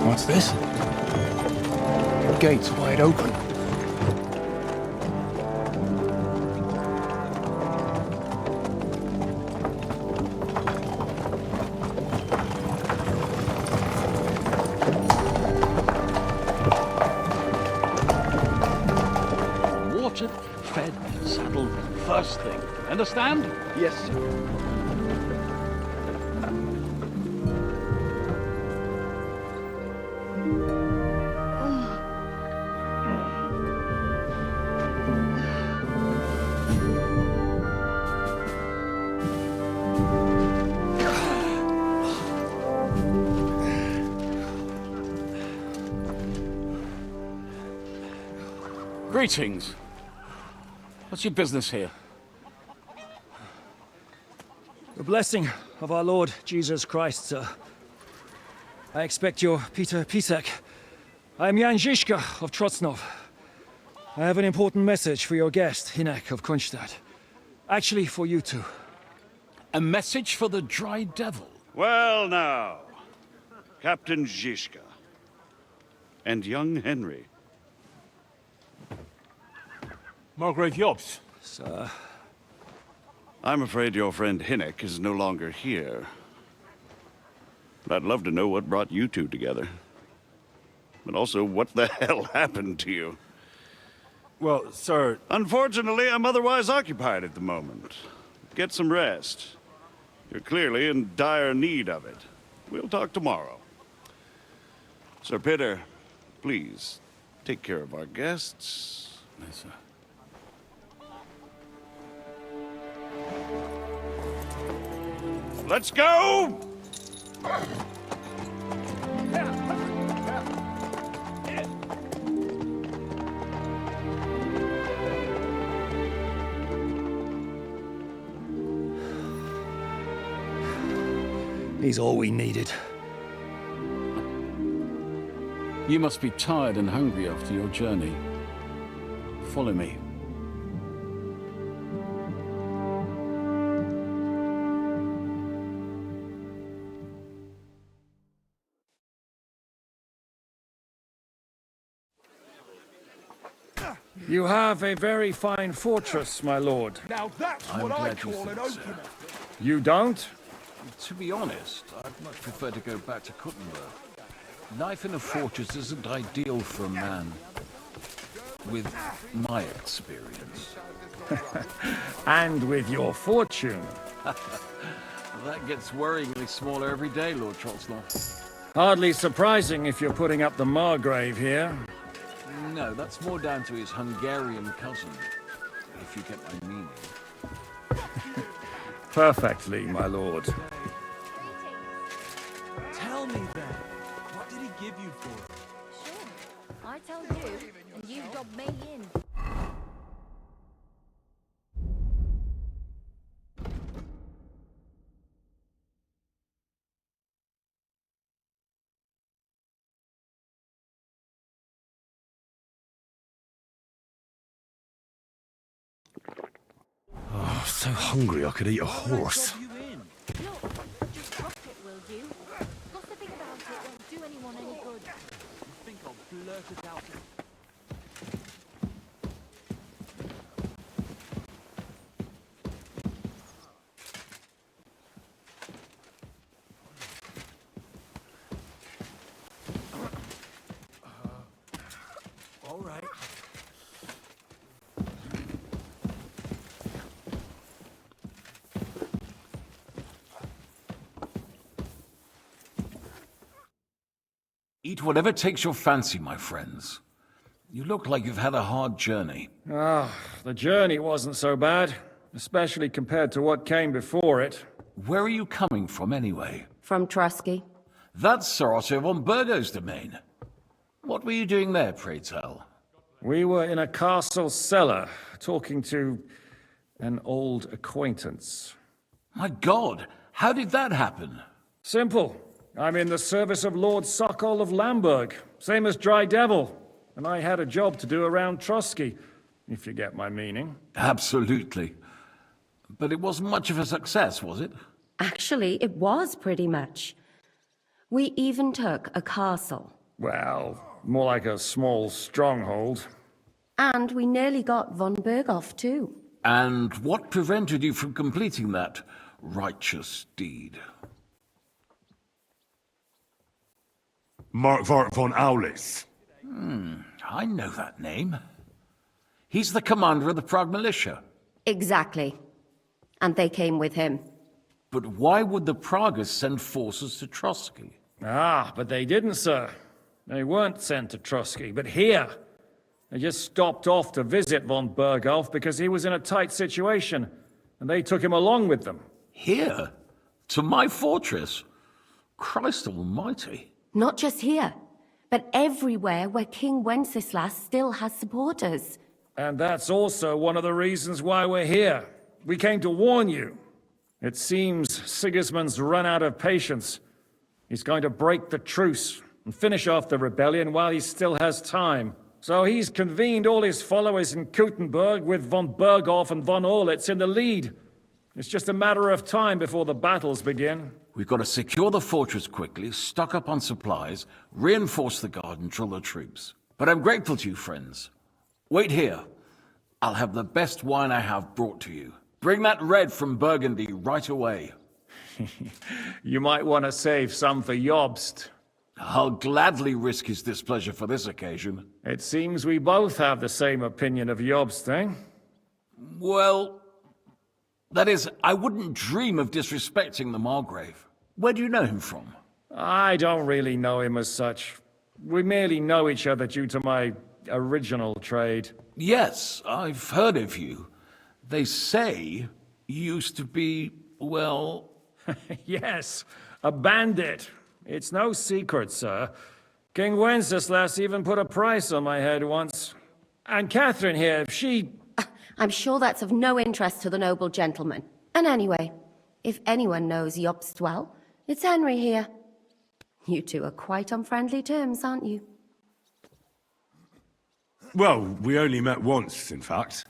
What's this? Gate's wide open. Watered, fed, saddled, first thing. Understand? Yes, sir. Greetings. What's your business here? The blessing of our Lord Jesus Christ, sir. I expect you're Peter Pisek. I am Jan Žižka of Trocnov. I have an important message for your guest, Hinek of Kunstadt. Actually, for you two. A message for the Dry Devil? Well now, Captain Žižka and young Henry. Margrave Jobs. Sir. I'm afraid your friend Hinek is no longer here. But I'd love to know what brought you two together. But also, what the hell happened to you? Well, sir... Unfortunately, I'm otherwise occupied at the moment. Get some rest. You're clearly in dire need of it. We'll talk tomorrow. Sir Peter, please, take care of our guests. Yes, sir. Let's go! He's all we needed. You must be tired and hungry after your journey. Follow me. You have a very fine fortress, my lord. Now that's I'm what I glad you call an think so. opener. You don't? To be honest, I'd much prefer to go back to Kuttenberg. Life in a fortress isn't ideal for a man with my experience. And with your fortune. That gets worryingly smaller every day, Lord Trolsnor. Hardly surprising if you're putting up the Margrave here. No, that's more down to his Hungarian cousin, if you get my meaning. Perfectly, my lord. Tell me then, what did he give you for it? Sure. I tell you, and you dob me in. Oh, so hungry I could eat a horse. Look, just drop it, will you? Gossiping about it won't do anyone any good. I think I'll blurt it out. All right. Eat whatever takes your fancy, my friends. You look like you've had a hard journey. The journey wasn't so bad, especially compared to what came before it. Where are you coming from, anyway? From Trusky. That's Sir Otto von Burgo's domain. What were you doing there, pray tell? We were in a castle cellar, talking to an old acquaintance. My God, how did that happen? Simple. I'm in the service of Lord Sokol of Lamberg, same as Dry Devil, and I had a job to do around Trusky, if you get my meaning. Absolutely. But it wasn't much of a success, was it? Actually, it was pretty much. We even took a castle. Well, more like a small stronghold. And we nearly got von Berghoff, too. And what prevented you from completing that righteous deed? Markvart von Aulitz. I know that name. He's the commander of the Prague militia. Exactly. And they came with him. But why would the Praguers send forces to Trusky? But they didn't, sir. They weren't sent to Trusky, but here. They just stopped off to visit von Berghoff because he was in a tight situation, and they took him along with them. Here? To my fortress? Christ almighty. Not just here, but everywhere where King Wenceslas still has supporters. And that's also one of the reasons why we're here. We came to warn you. It seems Sigismund's run out of patience. He's going to break the truce and finish off the rebellion while he still has time. So he's convened all his followers in Kutenberg with von Berghoff and von Aulitz in the lead. It's just a matter of time before the battles begin. We've got to secure the fortress quickly, stock up on supplies, reinforce the guard and drill the troops. But I'm grateful to you, friends. Wait here. I'll have the best wine I have brought to you. Bring that red from Burgundy right away. You might want to save some for Jobst. I'll gladly risk his displeasure for this occasion. It seems we both have the same opinion of Jobst, eh? Well, that is, I wouldn't dream of disrespecting the Margrave. Where do you know him from? I don't really know him as such. We merely know each other due to my original trade. Yes, I've heard of you. They say you used to be, well... Yes, a bandit. It's no secret, sir. King Wenceslas even put a price on my head once. And Catherine here, she... I'm sure that's of no interest to the noble gentleman. And anyway, if anyone knows Jobst well, it's Henry here. You two are quite on friendly terms, aren't you? Well, we only met once, in fact.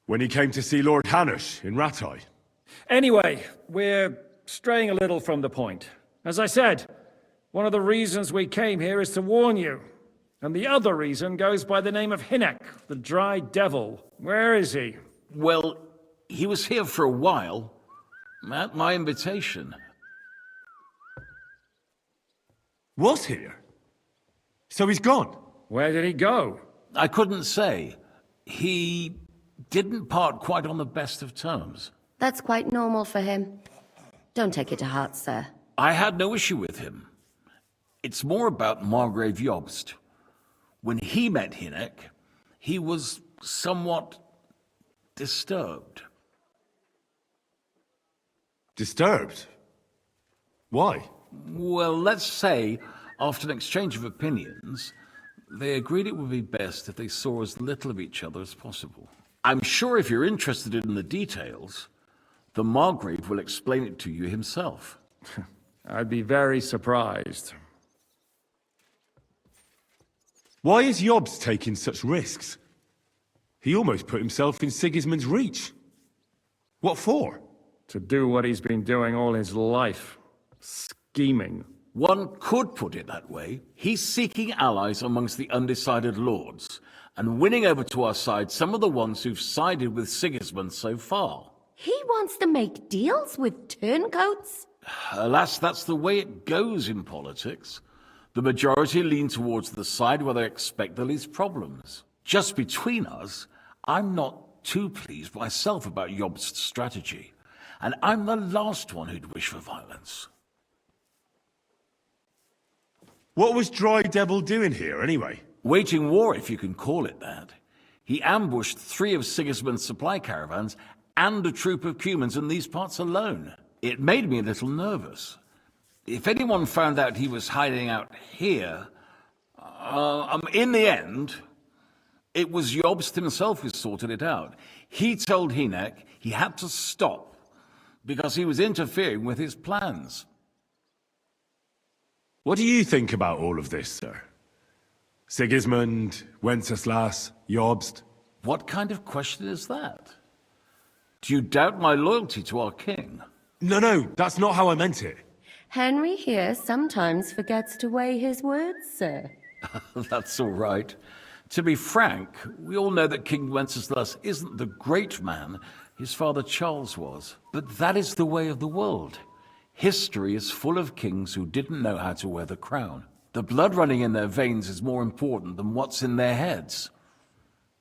When he came to see Lord Hanush in Rattay. Anyway, we're straying a little from the point. As I said, one of the reasons we came here is to warn you. And the other reason goes by the name of Hinek, the Dry Devil. Where is he? Well, he was here for a while. At my invitation. Was here? So he's gone? Where did he go? I couldn't say. He didn't part quite on the best of terms. That's quite normal for him. Don't take it to heart, sir. I had no issue with him. It's more about Margrave Jobst. When he met Hinek, he was somewhat disturbed. Disturbed? Why? Well, let's say, after an exchange of opinions, they agreed it would be best if they saw as little of each other as possible. I'm sure if you're interested in the details, the Margrave will explain it to you himself. I'd be very surprised. Why is Jobst taking such risks? He almost put himself in Sigismund's reach. What for? To do what he's been doing all his life. Scheming. One could put it that way. He's seeking allies amongst the undecided lords, and winning over to our side some of the ones who've sided with Sigismund so far. He wants to make deals with turncoats? Alas, that's the way it goes in politics. The majority lean towards the side where they expect the least problems. Just between us, I'm not too pleased myself about Jobst's strategy, and I'm the last one who'd wish for violence. What was Dry Devil doing here, anyway? Waging war, if you can call it that. He ambushed 3 of Sigismund's supply caravans and a troop of Cumans in these parts alone. It made me a little nervous. If anyone found out he was hiding out here, in the end, it was Jobst himself who sorted it out. He told Hynek he had to stop because he was interfering with his plans. What do you think about all of this, sir? Sigismund, Wenceslas, Jobst? What kind of question is that? Do you doubt my loyalty to our king? No, that's not how I meant it. Henry here sometimes forgets to weigh his words, sir. That's all right. To be frank, we all know that King Wenceslas isn't the great man his father Charles was. But that is the way of the world. History is full of kings who didn't know how to wear the crown. The blood running in their veins is more important than what's in their heads.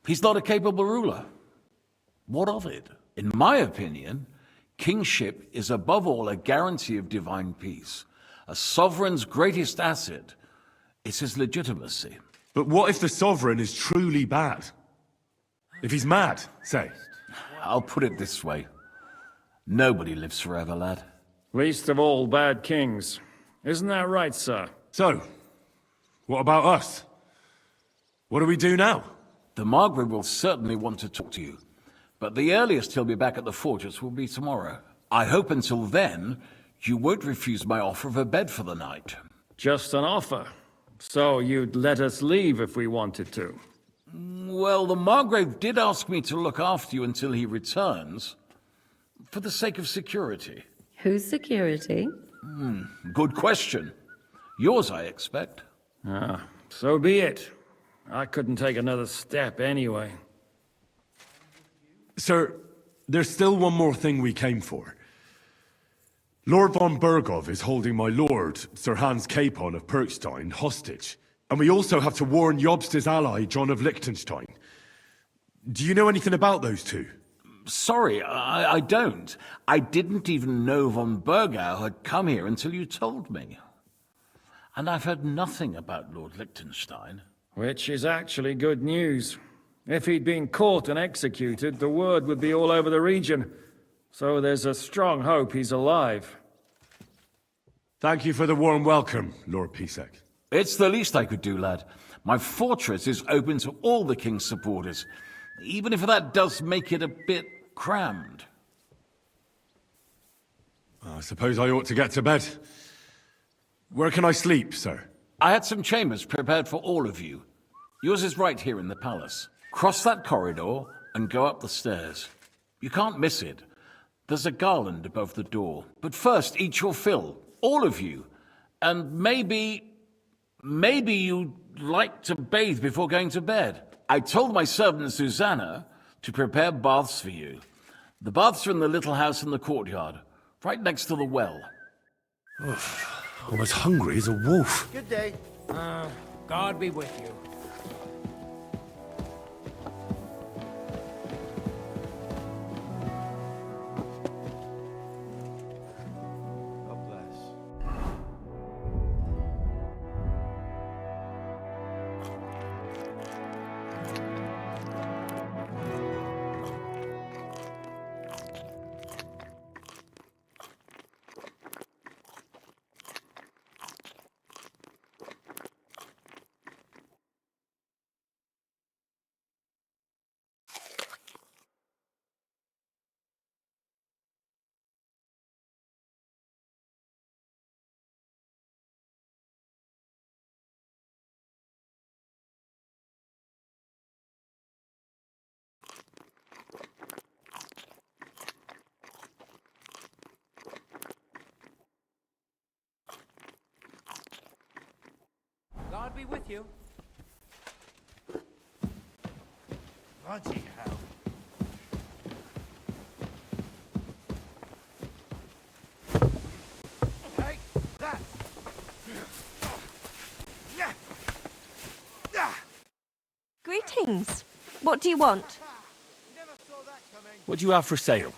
He's not a capable ruler. What of it? In my opinion, kingship is above all a guarantee of divine peace. A sovereign's greatest asset is his legitimacy. But what if the sovereign is truly bad? If he's mad, say? I'll put it this way. Nobody lives forever, lad. Least of all bad kings. Isn't that right, sir? So, what about us? What do we do now? The Margrave will certainly want to talk to you, but the earliest he'll be back at the fortress will be tomorrow. I hope until then, you won't refuse my offer of a bed for the night. Just an offer. So you'd let us leave if we wanted to? Well, the Margrave did ask me to look after you until he returns, for the sake of security. Whose security? Good question. Yours, I expect. So be it. I couldn't take another step anyway. Sir, there's still one more thing we came for. Lord von Bergov is holding my lord, Sir Hans Capon of Perkstein, hostage. And we also have to warn Jobst's ally, John of Liechtenstein. Do you know anything about those two? Sorry, I don't. I didn't even know von Bergau had come here until you told me. And I've heard nothing about Lord Liechtenstein. Which is actually good news. If he'd been caught and executed, the word would be all over the region. So there's a strong hope he's alive. Thank you for the warm welcome, Lord Pisek. It's the least I could do, lad. My fortress is open to all the king's supporters, even if that does make it a bit crammed. I suppose I ought to get to bed. Where can I sleep, sir? I had some chambers prepared for all of you. Yours is right here in the palace. Cross that corridor and go up the stairs. You can't miss it. There's a garland above the door. But first, eat your fill, all of you. And maybe you'd like to bathe before going to bed. I told my servant Susanna to prepare baths for you. The baths are in the little house in the courtyard, right next to the well. I'm as hungry as a wolf. Good day. God be with you. God bless. God be with you. Bloody hell. Take that! Greetings. What do you want? What do you have for sale?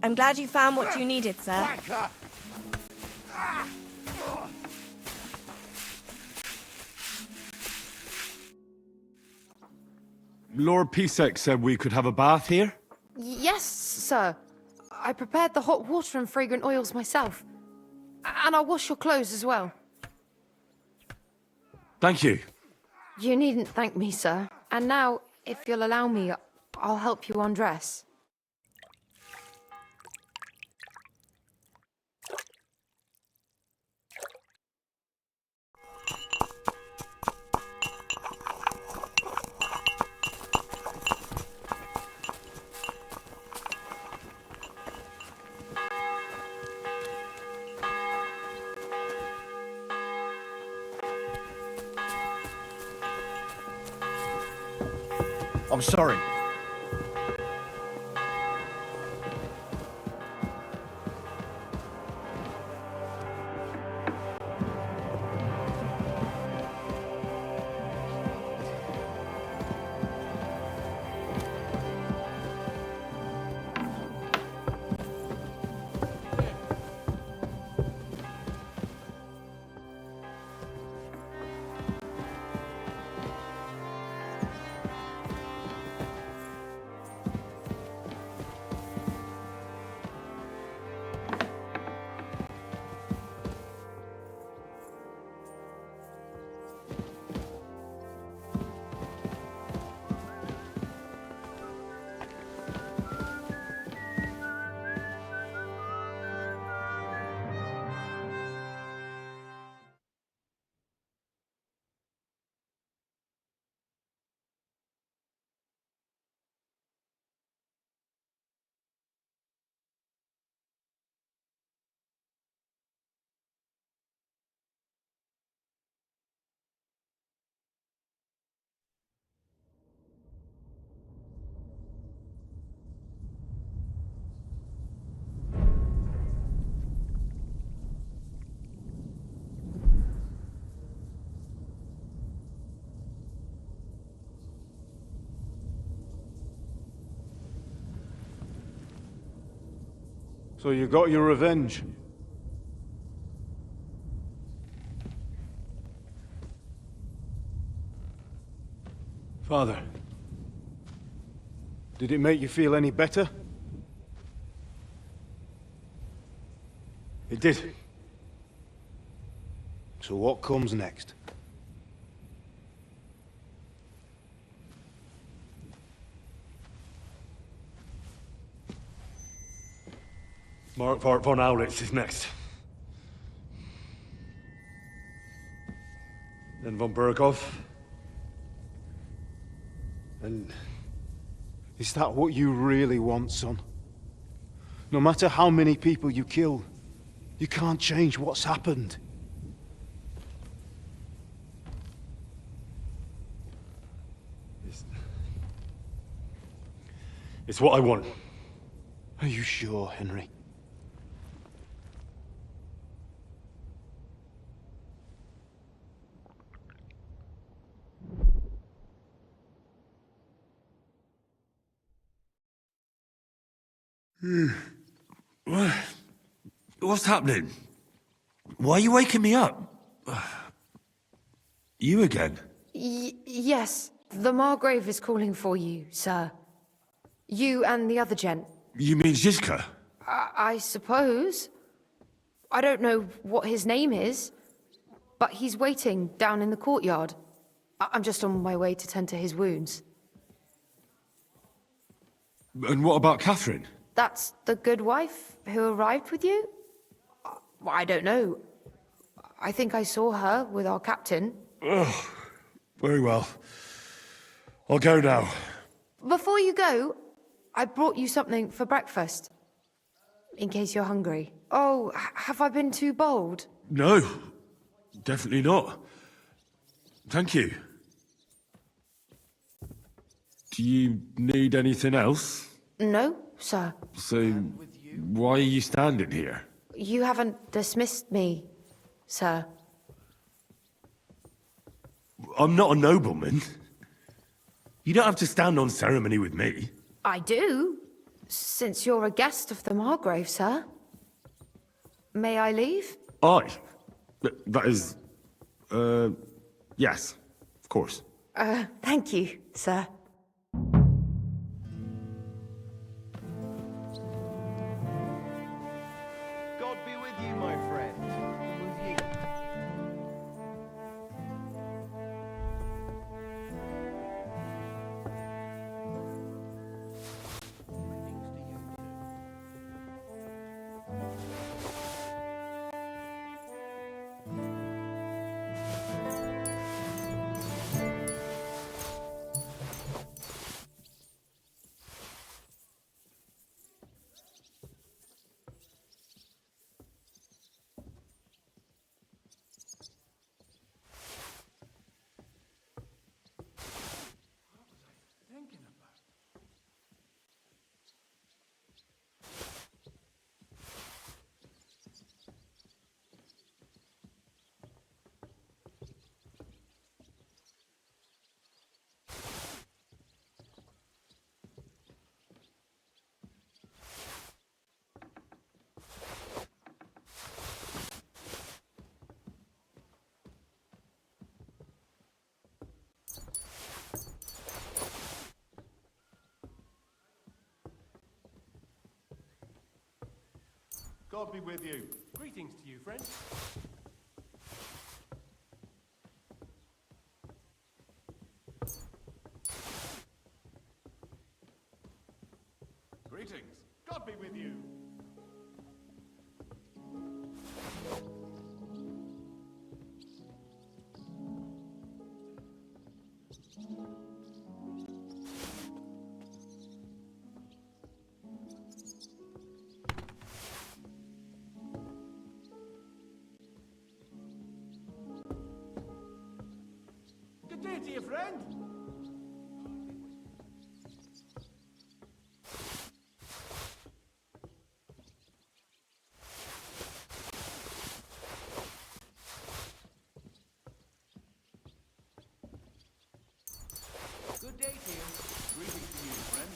I'm glad you found what you needed, sir. Lord Pisek said we could have a bath here? Yes, sir. I prepared the hot water and fragrant oils myself. And I'll wash your clothes as well. Thank you. You needn't thank me, sir. And now, if you'll allow me, I'll help you undress. I'm sorry. So you got your revenge? Father, did it make you feel any better? It did. So what comes next? Mark von Aulitz is next. Then von Berghoff. And is that what you really want, son? No matter how many people you kill, you can't change what's happened. It's what I want. Are you sure, Henry? What's happening? Why are you waking me up? You again? Yes, the Margrave is calling for you, sir. You and the other gent. You mean Zizka? I suppose. I don't know what his name is, but he's waiting down in the courtyard. I'm just on my way to tend to his wounds. And what about Catherine? That's the good wife who arrived with you? I don't know. I think I saw her with our captain. Oh, very well. I'll go now. Before you go, I brought you something for breakfast. In case you're hungry. Oh, have I been too bold? No, definitely not. Thank you. Do you need anything else? No, sir. So, why are you standing here? You haven't dismissed me, sir. I'm not a nobleman. You don't have to stand on ceremony with me. I do. Since you're a guest of the Margrave, sir. May I leave? Aye. That is... yes, of course. Thank you, sir. God be with you, my friend. With you. God be with you. Greetings to you, friend. Greetings. God be with you. Good day to you, friend. Good day to you. Greetings to you, friend.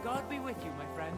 God be with you, my friend.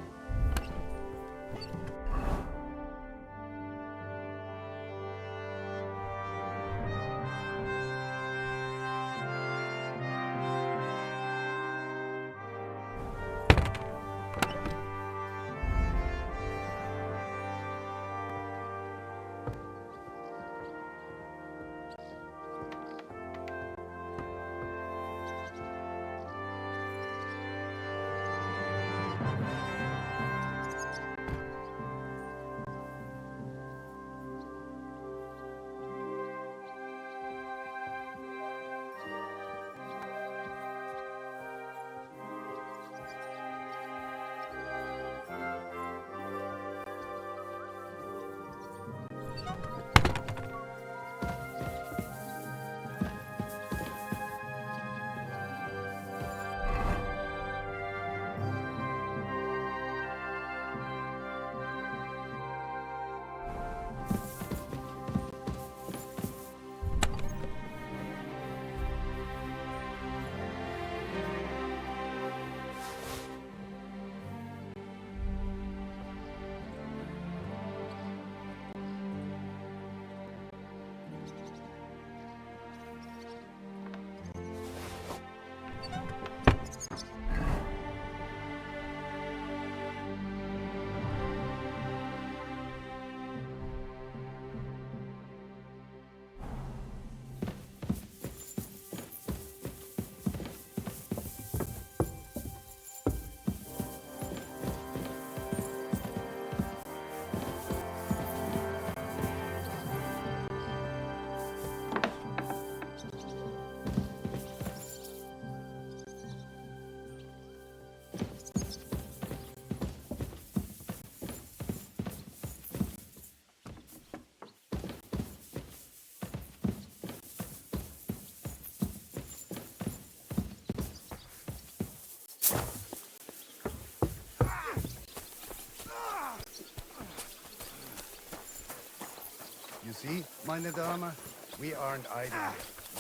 You see, meine Dame, we aren't idle here.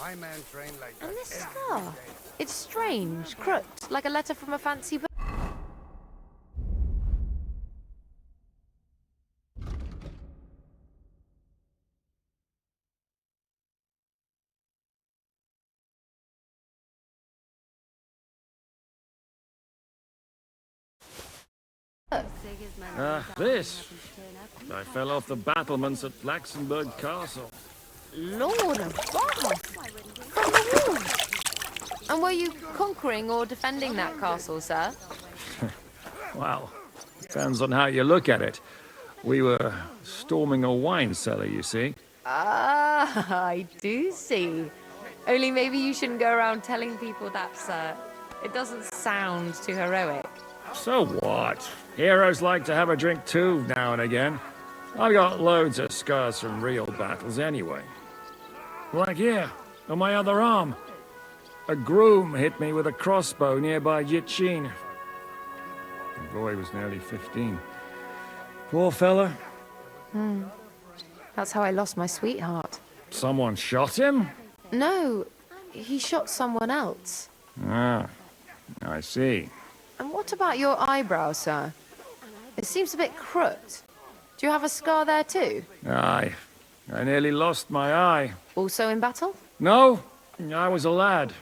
My man trained like And that this every scar. day. It's strange, crooked, like a letter from a fancy book. This. I fell off the battlements at Laxenburg Castle. Lord above! From the wall! And were you conquering or defending that castle, sir? Well, depends on how you look at it. We were storming a wine cellar, you see. Ah, I do see. Only maybe you shouldn't go around telling people that, sir. It doesn't sound too heroic. So what? Heroes like to have a drink too, now and again. I've got loads of scars from real battles anyway. Like here, on my other arm. A groom hit me with a crossbow nearby Yitchin. The boy was nearly 15. Poor fella. That's how I lost my sweetheart. Someone shot him? No, he shot someone else. Ah, I see. And what about your eyebrow, sir? It seems a bit crooked. Do you have a scar there too? Aye. I nearly lost my eye. Also in battle? No, I was a lad.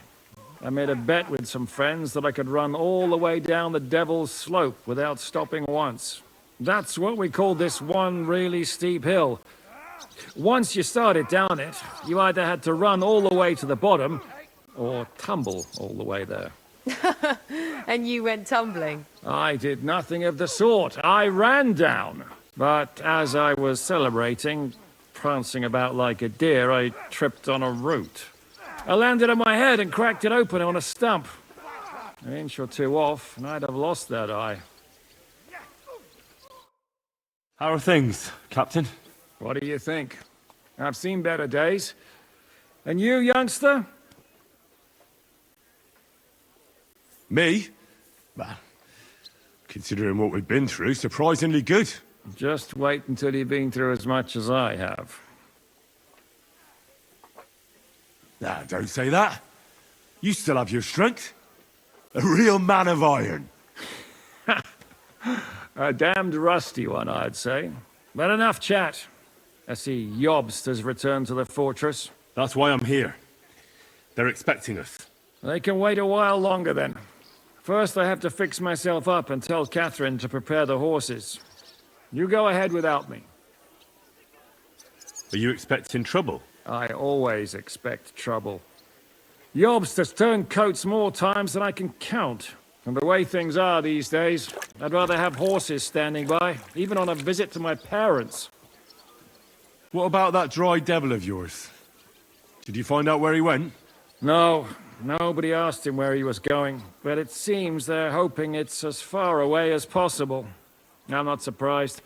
I made a bet with some friends that I could run all the way down the Devil's Slope without stopping once. That's what we call this one really steep hill. Once you started down it, you either had to run all the way to the bottom, or tumble all the way there. And you went tumbling? I did nothing of the sort. I ran down. But as I was celebrating, prancing about like a deer, I tripped on a root. I landed on my head and cracked it open on a stump. An inch or two off, and I'd have lost that eye. How are things, Captain? What do you think? I've seen better days. And you, youngster? Me? Well, considering what we've been through, surprisingly good. Just wait until you've been through as much as I have. Nah, don't say that. You still have your strength. A real man of iron. A damned rusty one, I'd say. But enough chat. I see Jobst has returned to the fortress. That's why I'm here. They're expecting us. They can wait a while longer then. First, I have to fix myself up and tell Catherine to prepare the horses. You go ahead without me. Are you expecting trouble? I always expect trouble. Jobst has turned coats more times than I can count. And the way things are these days, I'd rather have horses standing by, even on a visit to my parents. What about that dry devil of yours? Did you find out where he went? No, nobody asked him where he was going, but it seems they're hoping it's as far away as possible. I'm not surprised.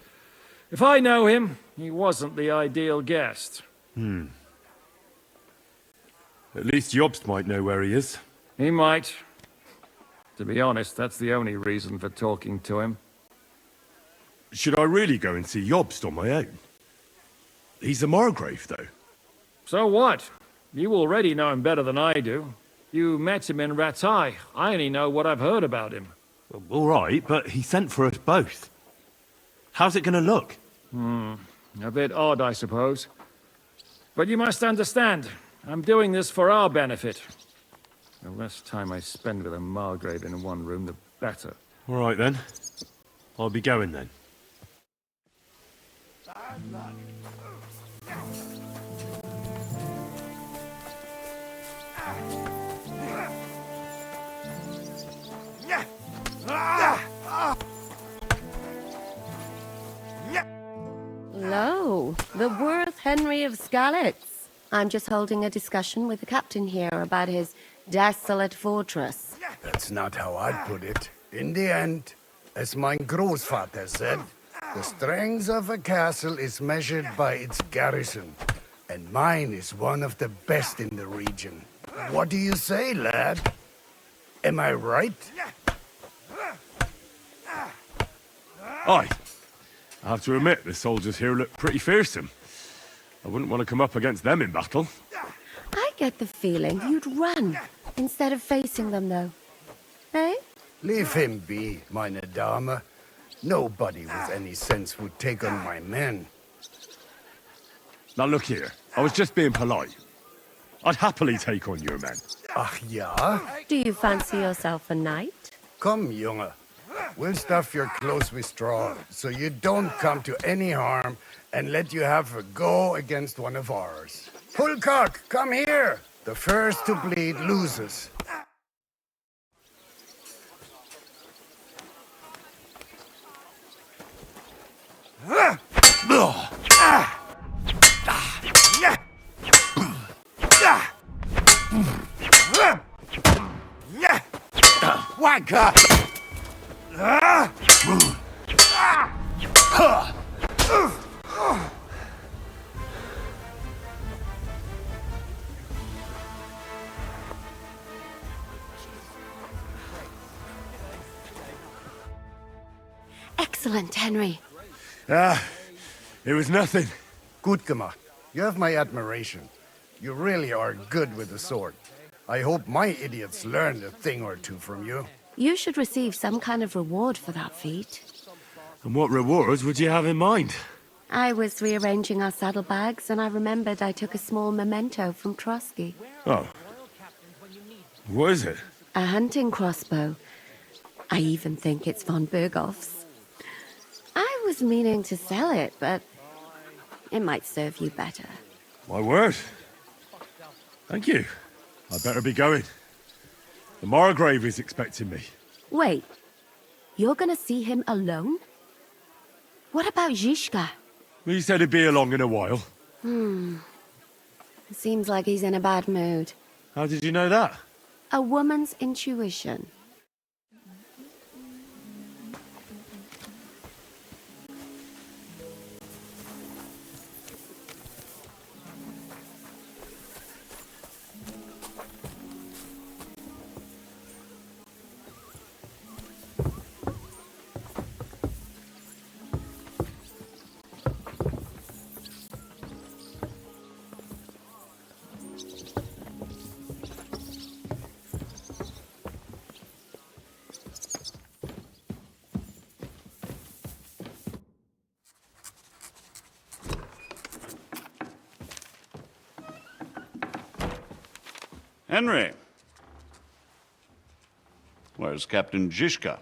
If I know him, he wasn't the ideal guest. At least Jobst might know where he is. He might. To be honest, that's the only reason for talking to him. Should I really go and see Jobst on my own? He's a Margrave, though. So what? You already know him better than I do. You met him in Ratai. I only know what I've heard about him. Well, all right, but he sent for us both. How's it going to look? A bit odd, I suppose. But you must understand, I'm doing this for our benefit. The less time I spend with a Margrave in one room, the better. All right, then. I'll be going, then. Lo, the worth Henry of Skalitz. I'm just holding a discussion with the captain here about his desolate fortress. That's not how I'd put it. In the end, as my Großvater said, the strength of a castle is measured by its garrison, and mine is one of the best in the region. What do you say, lad? Am I right? Aye. I have to admit, the soldiers here look pretty fearsome. I wouldn't want to come up against them in battle. I get the feeling you'd run instead of facing them, though. Eh? Leave him be, meine Dame. Nobody with any sense would take on my men. Now look here, I was just being polite. I'd happily take on your men. Ach ja? Do you fancy yourself a knight? Come, Junge. We'll stuff your clothes with straw, so you don't come to any harm, and let you have a go against one of ours. Pulcock, come here! The first to bleed loses. Wanker! Excellent, Henry. It was nothing. Gut gemacht. You have my admiration. You really are good with the sword. I hope my idiots learned a thing or two from you. You should receive some kind of reward for that feat. And what rewards would you have in mind? I was rearranging our saddlebags, and I remembered I took a small memento from Trotsky. Oh. What is it? A hunting crossbow. I even think it's von Berghoff's. I was meaning to sell it, but it might serve you better. My word. Thank you. I'd better be going. The Margrave is expecting me. Wait, you're gonna see him alone? What about Zizka? He said he'd be along in a while. It seems like he's in a bad mood. How did you know that? A woman's intuition. Henry. Where's Captain Zizka?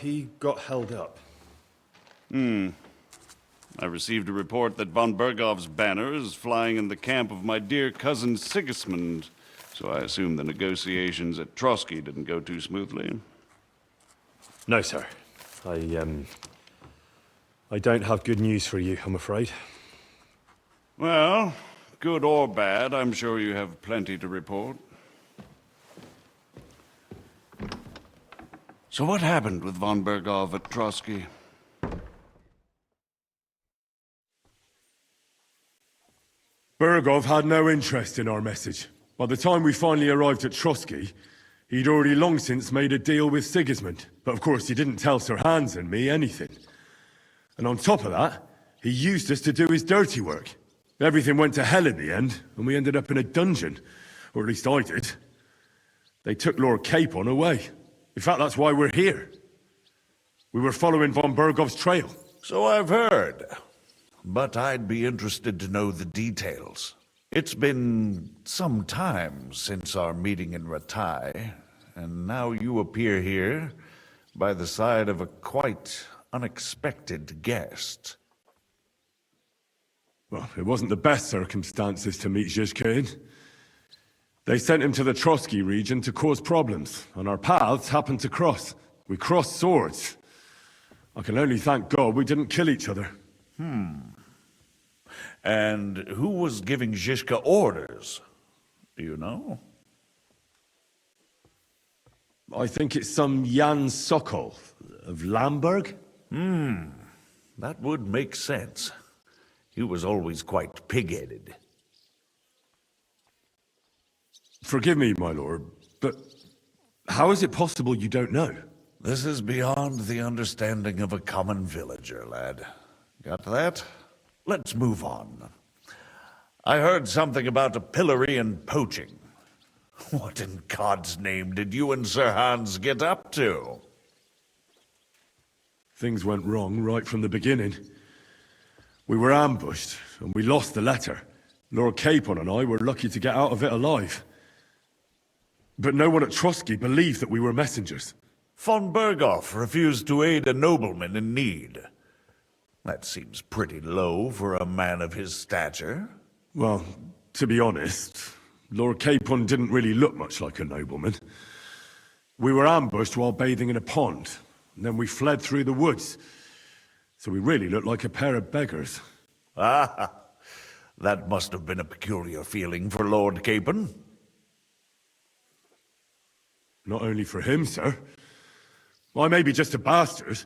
He got held up. I received a report that von Bergov's banner is flying in the camp of my dear cousin Sigismund, so I assume the negotiations at Trotsky didn't go too smoothly. No, sir. I don't have good news for you, I'm afraid. Well, good or bad, I'm sure you have plenty to report. So what happened with von Bergov at Trotsky? Bergov had no interest in our message. By the time we finally arrived at Trotsky, he'd already long since made a deal with Sigismund. But of course he didn't tell Sir Hans and me anything. And on top of that, he used us to do his dirty work. Everything went to hell in the end, and we ended up in a dungeon. Or at least I did. They took Lord Capon away. In fact, that's why we're here. We were following von Bergov's trail. So I've heard. But I'd be interested to know the details. It's been some time since our meeting in Ratai, and now you appear here by the side of a quite unexpected guest. Well, it wasn't the best circumstances to meet Zizka in. They sent him to the Trotsky region to cause problems, and our paths happened to cross. We crossed swords. I can only thank God we didn't kill each other. And who was giving Zizka orders? Do you know? I think it's some Jan Sokol of Lamberg. That would make sense. He was always quite pig-headed. Forgive me, my lord, but how is it possible you don't know? This is beyond the understanding of a common villager, lad. Got that? Let's move on. I heard something about a pillory and poaching. What in God's name did you and Sir Hans get up to? Things went wrong right from the beginning. We were ambushed, and we lost the letter. Lord Capon and I were lucky to get out of it alive. But no one at Trotsky believed that we were messengers. Von Bergov refused to aid a nobleman in need. That seems pretty low for a man of his stature. Well, to be honest, Lord Capon didn't really look much like a nobleman. We were ambushed while bathing in a pond, and then we fled through the woods. So we really looked like a pair of beggars. Ah, that must have been a peculiar feeling for Lord Capon. Not only for him, sir. I may be just a bastard,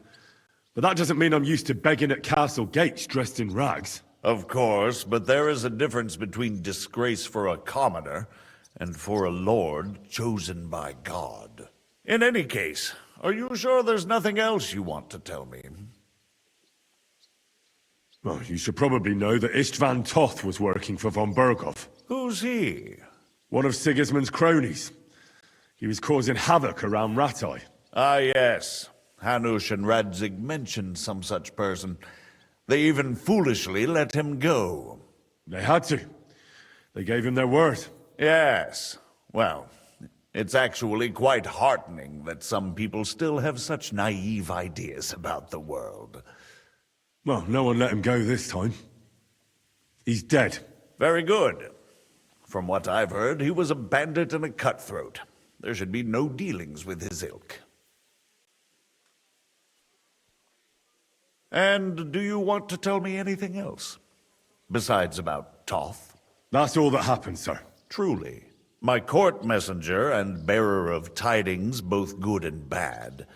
but that doesn't mean I'm used to begging at castle gates dressed in rags. Of course, but there is a difference between disgrace for a commoner and for a lord chosen by God. In any case, are you sure there's nothing else you want to tell me? Well, you should probably know that Istvan Toth was working for von Bergov. Who's he? One of Sigismund's cronies. He was causing havoc around Ratai. Ah, yes. Hanush and Radzig mentioned some such person. They even foolishly let him go. They had to. They gave him their word. Yes. Well, it's actually quite heartening that some people still have such naive ideas about the world. Well, no one let him go this time. He's dead. Very good. From what I've heard, he was a bandit and a cutthroat. There should be no dealings with his ilk. And do you want to tell me anything else? Besides about Toth? That's all that happened, sir. Truly. My court messenger and bearer of tidings, both good and bad,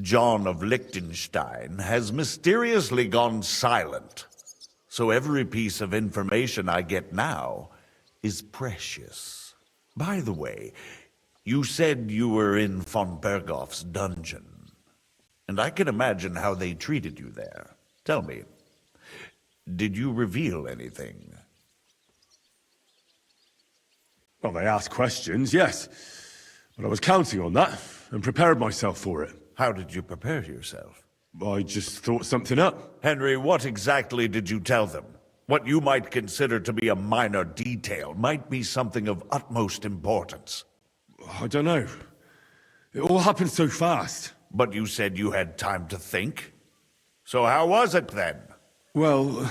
John of Liechtenstein, has mysteriously gone silent. So every piece of information I get now is precious. By the way, you said you were in von Bergov's dungeon. And I can imagine how they treated you there. Tell me, did you reveal anything? Well, they asked questions, yes. But I was counting on that, and prepared myself for it. How did you prepare yourself? I just thought something up. Henry, what exactly did you tell them? What you might consider to be a minor detail might be something of utmost importance. I don't know. It all happened so fast. But you said you had time to think. So how was it then? Well,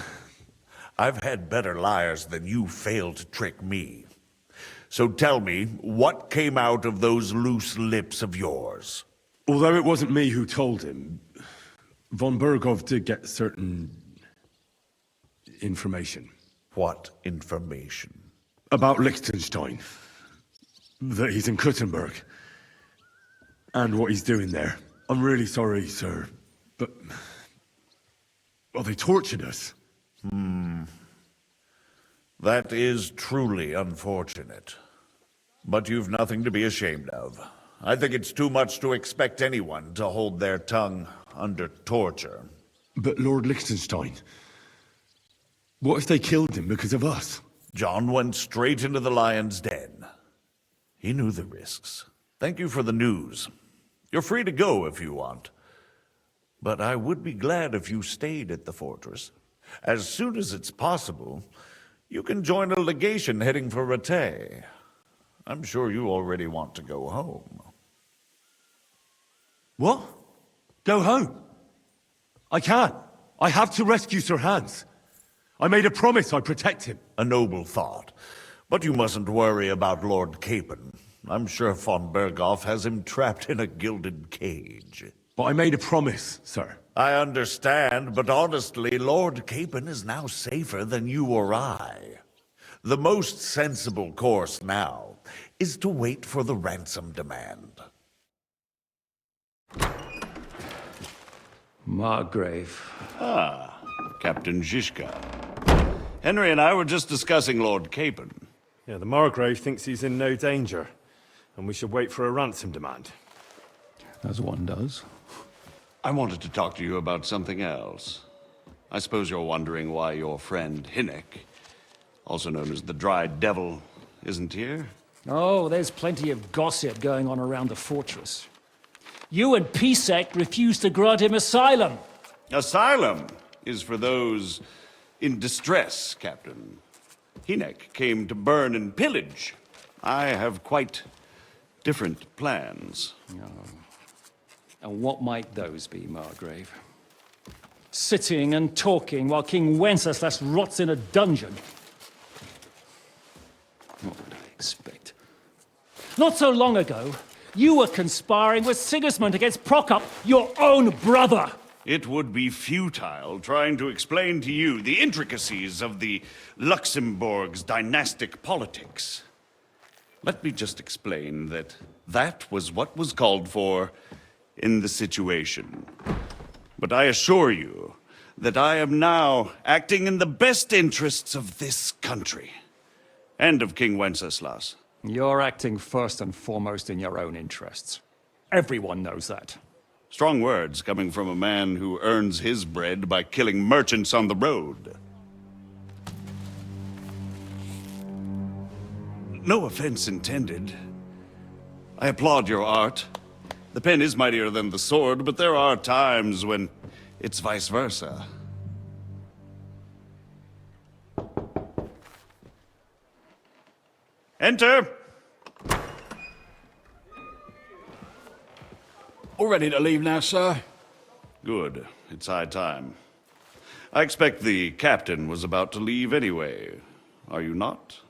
I've had better liars than you fail to trick me. So tell me, what came out of those loose lips of yours? Although it wasn't me who told him, von Bergov did get certain information. What information? About Liechtenstein. That he's in Kuttenberg. And what he's doing there. I'm really sorry, sir, but... well, they tortured us. That is truly unfortunate. But you've nothing to be ashamed of. I think it's too much to expect anyone to hold their tongue under torture. But Lord Liechtenstein... what if they killed him because of us? John went straight into the lion's den. He knew the risks. Thank you for the news. You're free to go if you want. But I would be glad if you stayed at the fortress. As soon as it's possible, you can join a legation heading for Rattay. I'm sure you already want to go home. What? Go home? I can't. I have to rescue Sir Hans. I made a promise I'd protect him. A noble thought. But you mustn't worry about Lord Capon. I'm sure von Berghoff has him trapped in a gilded cage. But I made a promise, sir. I understand, but honestly, Lord Capon is now safer than you or I. The most sensible course now is to wait for the ransom demand. Margrave. Ah, Captain Zizka. Henry and I were just discussing Lord Capon. Yeah, the Margrave thinks he's in no danger, and we should wait for a ransom demand. As one does. I wanted to talk to you about something else. I suppose you're wondering why your friend Hinnek, also known as the Dried Devil, isn't here? Oh, there's plenty of gossip going on around the fortress. You and Pisek refused to grant him asylum. Asylum is for those in distress, Captain. Hinnek came to burn and pillage. I have quite different plans. And what might those be, Margrave? Sitting and talking while King Wenceslas rots in a dungeon. What would I expect? Not so long ago, you were conspiring with Sigismund against Prokop, your own brother! It would be futile trying to explain to you the intricacies of the Luxembourg's dynastic politics. Let me just explain that that was what was called for in the situation. But I assure you that I am now acting in the best interests of this country and of King Wenceslas. You're acting first and foremost in your own interests. Everyone knows that. Strong words coming from a man who earns his bread by killing merchants on the road. No offense intended. I applaud your art. The pen is mightier than the sword, but there are times when it's vice versa. Enter! All ready to leave now, sir? Good. It's high time. I expect the captain was about to leave anyway. Are you not?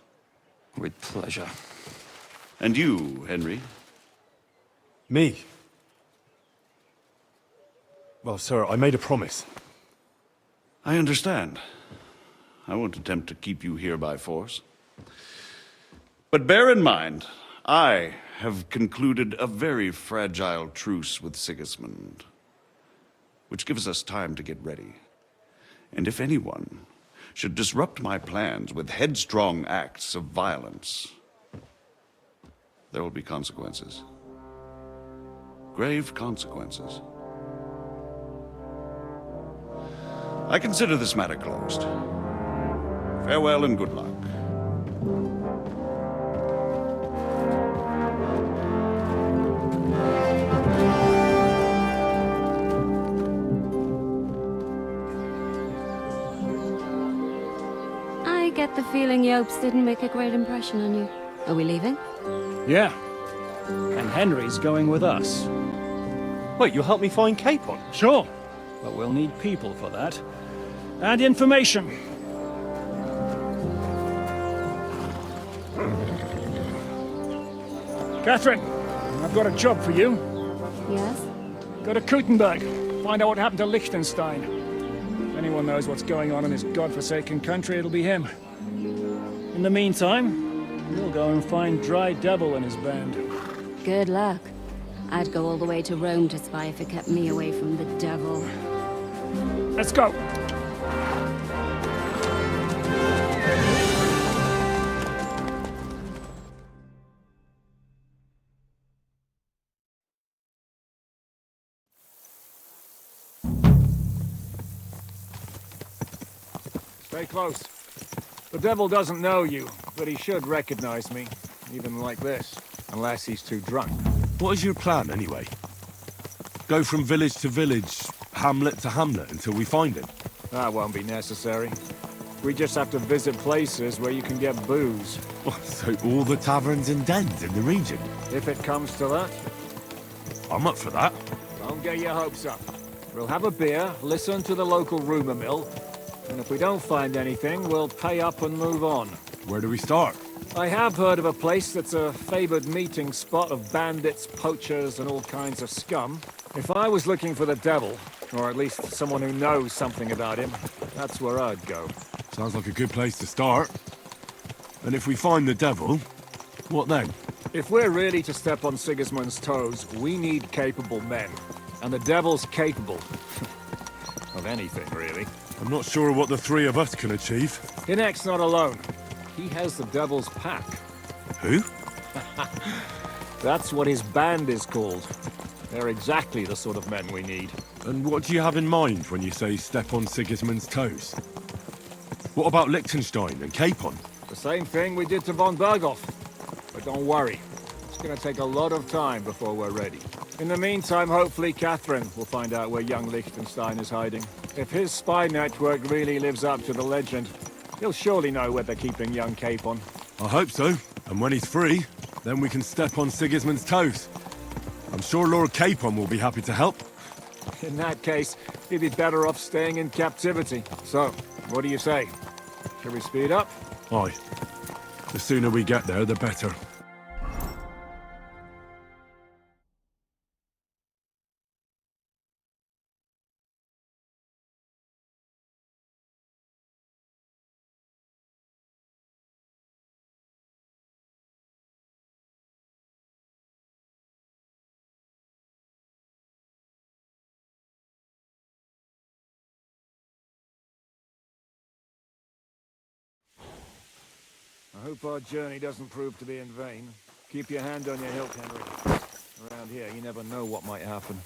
With pleasure. And you, Henry? Me? Well, sir, I made a promise. I understand. I won't attempt to keep you here by force. But bear in mind, I have concluded a very fragile truce with Sigismund, which gives us time to get ready. And if anyone should disrupt my plans with headstrong acts of violence, there will be consequences. Grave consequences. I consider this matter closed. Farewell and good luck. get the feeling Yopes didn't make a great impression on you. Are we leaving? Yeah. And Henry's going with us. Wait, you'll help me find Capon? Sure. But we'll need people for that. And information. Catherine, I've got a job for you. Yes? Go to Kutenberg. Find out what happened to Liechtenstein. If anyone knows what's going on in this godforsaken country, it'll be him. In the meantime, we'll go and find Dry Devil and his band. Good luck. I'd go all the way to Rome to spy if it kept me away from the devil. Let's go! Stay close. The devil doesn't know you, but he should recognize me, even like this, unless he's too drunk. What is your plan, anyway? Go from village to village, hamlet to hamlet, until we find him? That won't be necessary. We just have to visit places where you can get booze. So all the taverns and dens in the region? If it comes to that. I'm up for that. Don't get your hopes up. We'll have a beer, listen to the local rumor mill, and if we don't find anything, we'll pay up and move on. Where do we start? I have heard of a place that's a favored meeting spot of bandits, poachers, and all kinds of scum. If I was looking for the devil, or at least someone who knows something about him, that's where I'd go. Sounds like a good place to start. And if we find the devil, what then? If we're really to step on Sigismund's toes, we need capable men. And the devil's capable. of anything, really. I'm not sure what the three of us can achieve. Hinek's not alone. He has the devil's pack. Who? That's what his band is called. They're exactly the sort of men we need. And what do you have in mind when you say step on Sigismund's toes? What about Liechtenstein and Capon? The same thing we did to von Berghoff. But don't worry. It's gonna take a lot of time before we're ready. In the meantime, hopefully Catherine will find out where young Liechtenstein is hiding. If his spy network really lives up to the legend, he'll surely know where they're keeping young Capon. I hope so. And when he's free, then we can step on Sigismund's toes. I'm sure Lord Capon will be happy to help. In that case, he'd be better off staying in captivity. So, what do you say? Shall we speed up? Aye. The sooner we get there, the better. I hope our journey doesn't prove to be in vain. Keep your hand on your hilt, Henry. Around here, you never know what might happen.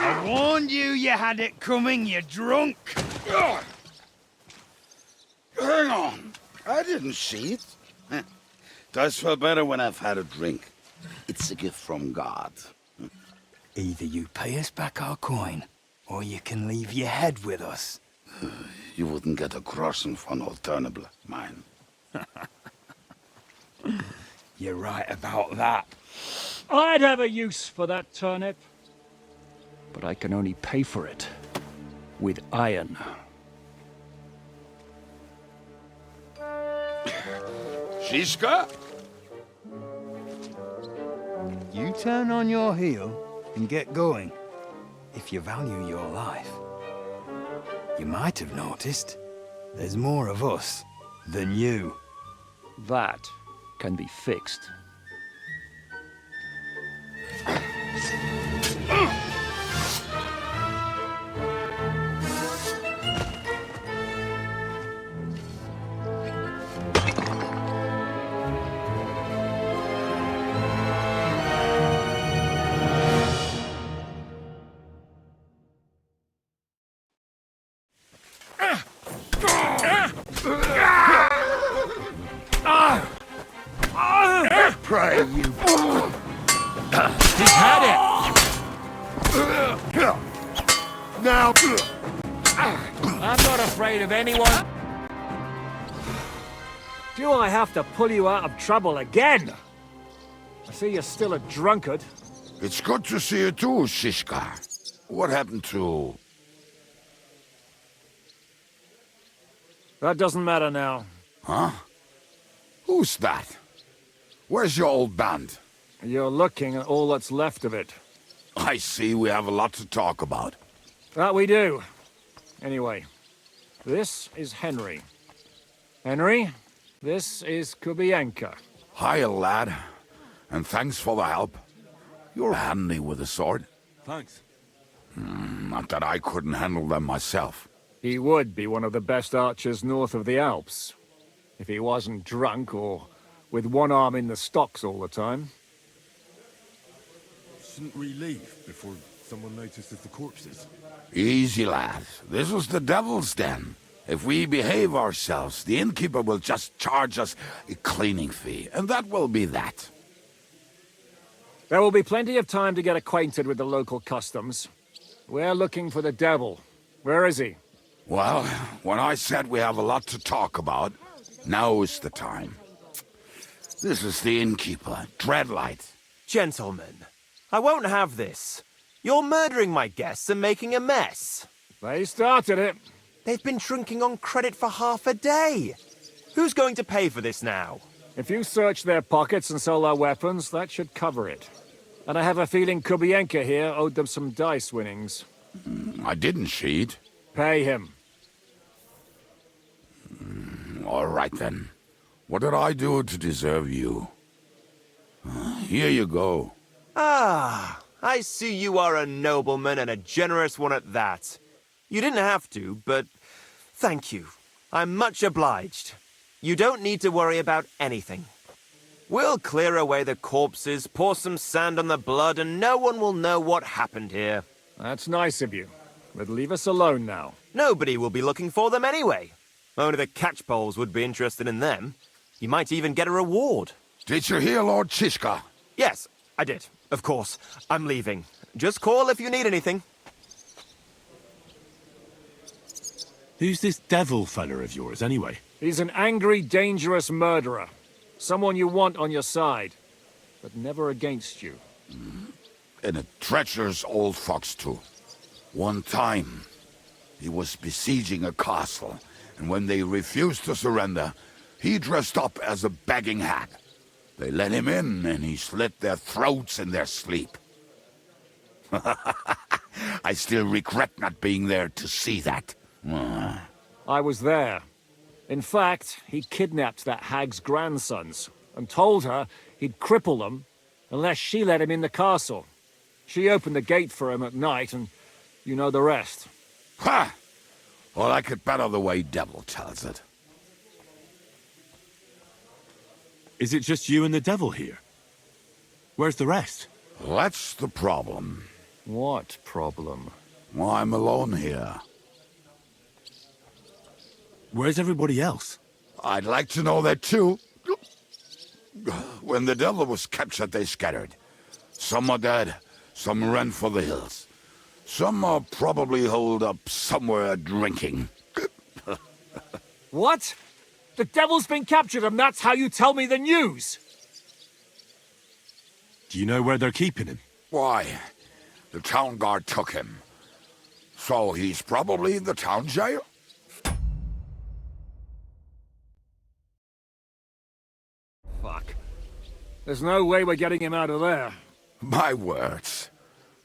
I warned you had it coming, you drunk! Hang on. I didn't see it. Does feel better when I've had a drink. It's a gift from God. Either you pay us back our coin, or you can leave your head with us. You wouldn't get a crossing for an alternative mine. You're right about that. I'd have a use for that turnip. But I can only pay for it with iron. Shiska? You turn on your heel and get going, if you value your life. You might have noticed, there's more of us than you. That can be fixed. pray, you... He's had it! Now... I'm not afraid of anyone. Do I have to pull you out of trouble again? I see you're still a drunkard. It's good to see you too, Shishka. What happened to... That doesn't matter now. Huh? Who's that? Where's your old band? You're looking at all that's left of it. I see we have a lot to talk about. That we do. Anyway, this is Henry. Henry, this is Kubienka. Hiya, lad. And thanks for the help. You're handy with a sword. Thanks. Not that I couldn't handle them myself. He would be one of the best archers north of the Alps. If he wasn't drunk or with one arm in the stocks all the time. Shouldn't we leave before someone notices the corpses? Easy, lad. This was the devil's den. If we behave ourselves, the innkeeper will just charge us a cleaning fee, and that will be that. There will be plenty of time to get acquainted with the local customs. We're looking for the devil. Where is he? Well, when I said we have a lot to talk about, now is the time. This is the innkeeper, Dreadlight. Gentlemen, I won't have this. You're murdering my guests and making a mess. They started it. They've been drinking on credit for half a day. Who's going to pay for this now? If you search their pockets and sell their weapons, that should cover it. And I have a feeling Kubienka here owed them some dice winnings. I didn't cheat. Pay him. All right, then. What did I do to deserve you? Here you go. Ah, I see you are a nobleman and a generous one at that. You didn't have to, but thank you. I'm much obliged. You don't need to worry about anything. We'll clear away the corpses, pour some sand on the blood, and no one will know what happened here. That's nice of you. But leave us alone now. Nobody will be looking for them anyway. Only the catchpoles would be interested in them. You might even get a reward. Did you hear Lord Chishka? Yes, I did. Of course. I'm leaving. Just call if you need anything. Who's this devil fella of yours, anyway? He's an angry, dangerous murderer. Someone you want on your side, but never against you. And a treacherous old fox, too. One time, he was besieging a castle, and when they refused to surrender, he dressed up as a begging hag. They let him in, and he slit their throats in their sleep. I still regret not being there to see that. I was there. In fact, he kidnapped that hag's grandsons and told her he'd cripple them unless she let him in the castle. She opened the gate for him at night, and you know the rest. Ha! Well, I could better the way Devil tells it. Is it just you and the devil here? Where's the rest? That's the problem. What problem? Well, I'm alone here. Where's everybody else? I'd like to know that too. When the devil was captured, they scattered. Some are dead, some ran for the hills. Some are probably holed up somewhere drinking. What? The devil's been captured and that's how you tell me the news? Do you know where they're keeping him? Why? The town guard took him. So he's probably in the town jail? Fuck. There's no way we're getting him out of there. My words.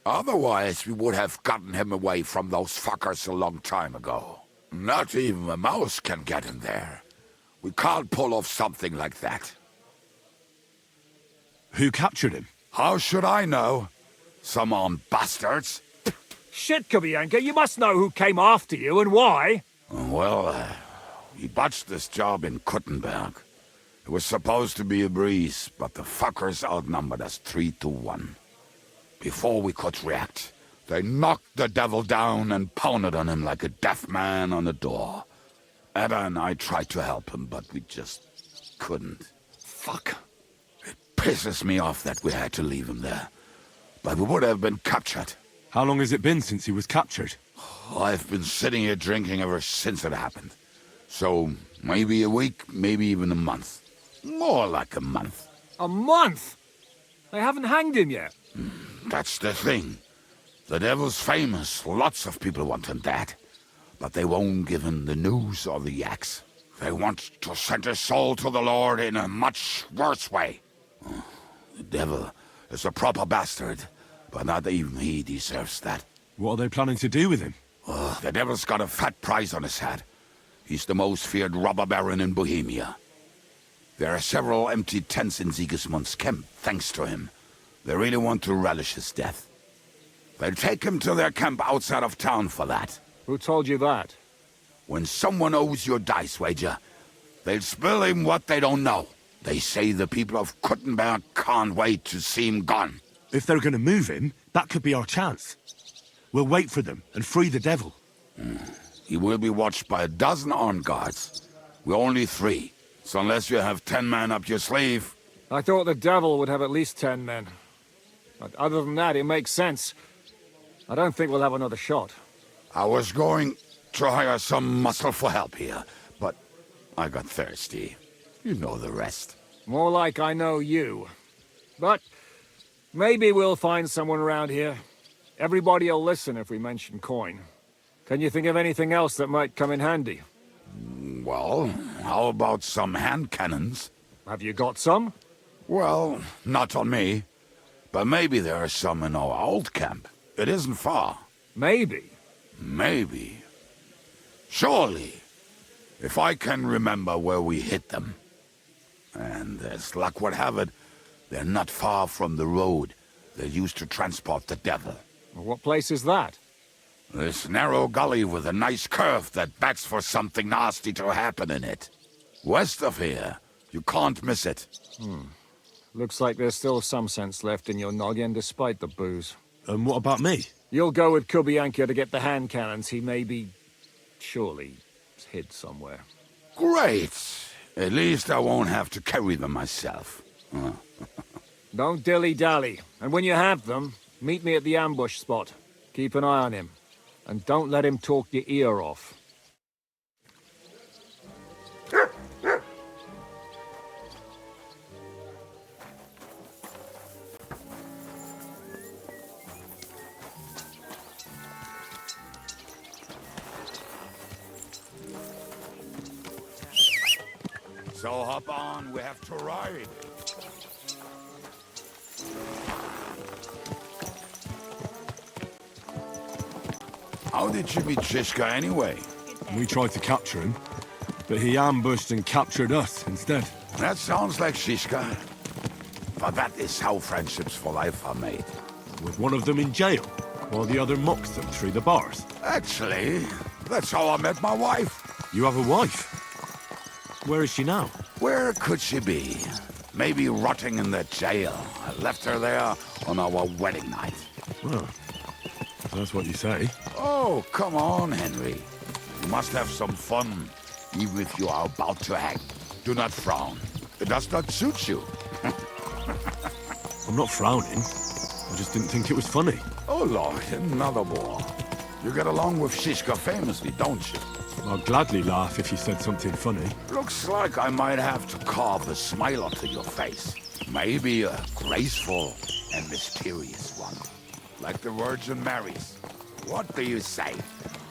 Otherwise, we would have gotten him away from those fuckers a long time ago. Not even a mouse can get in there. We can't pull off something like that. Who captured him? How should I know? Some armed bastards. Shit, Kubienka, you must know who came after you and why. Well, we botched this job in Kuttenberg. It was supposed to be a breeze, but the fuckers outnumbered us 3-1. Before we could react, they knocked the devil down and pounded on him like a deaf man on a door. Ada and I tried to help him, but we just couldn't. Fuck. It pisses me off that we had to leave him there. But we would have been captured. How long has it been since he was captured? I've been sitting here drinking ever since it happened. So, maybe a week, maybe even a month. More like a month. A month? They haven't hanged him yet. That's the thing. The devil's famous. Lots of people want him dead. But they won't give him the news or the yaks. They want to send his soul to the Lord in a much worse way. The devil is a proper bastard, but not even he deserves that. What are they planning to do with him? The devil's got a fat price on his head. He's the most feared robber baron in Bohemia. There are several empty tents in Sigismund's camp, thanks to him. They really want to relish his death. They'll take him to their camp outside of town for that. Who told you that? When someone owes you a dice wager, they'll spill him what they don't know. They say the people of Kuttenberg can't wait to see him gone. If they're going to move him, that could be our chance. We'll wait for them and free the devil. He will be watched by a dozen armed guards. We're only 3, so unless you have 10 men up your sleeve... I thought the devil would have at least 10 men. But other than that, it makes sense. I don't think we'll have another shot. I was going to hire some muscle for help here, but I got thirsty. You know the rest. More like I know you. But maybe we'll find someone around here. Everybody will listen if we mention coin. Can you think of anything else that might come in handy? Well, how about some hand cannons? Have you got some? Well, not on me. But maybe there are some in our old camp. It isn't far. Maybe? Maybe. Surely. If I can remember where we hid them. And as luck would have it, they're not far from the road they used to transport the devil. What place is that? This narrow gully with a nice curve that begs for something nasty to happen in it. West of here. You can't miss it. Looks like there's still some sense left in your noggin despite the booze. And what about me? You'll go with Kubianka to get the hand cannons. He may be... surely hid somewhere. Great! At least I won't have to carry them myself. Don't dilly-dally. And when you have them, meet me at the ambush spot. Keep an eye on him. And don't let him talk your ear off. So hop on, we have to ride. How did you meet Shishka anyway? We tried to capture him, but he ambushed and captured us instead. That sounds like Shishka. But that is how friendships for life are made. With one of them in jail, while the other mocks them through the bars. Actually, that's how I met my wife. You have a wife? Where is she now? Where could she be? Maybe rotting in the jail. I left her there on our wedding night. Well, that's what you say. Oh, come on, Henry. You must have some fun, even if you are about to hang. Do not frown. It does not suit you. I'm not frowning. I just didn't think it was funny. Oh, Lord, another ball. You get along with Shishka famously, don't you? I'll gladly laugh if you said something funny. Looks like I might have to carve a smile onto your face. Maybe a graceful and mysterious one. Like the Virgin Mary's. What do you say?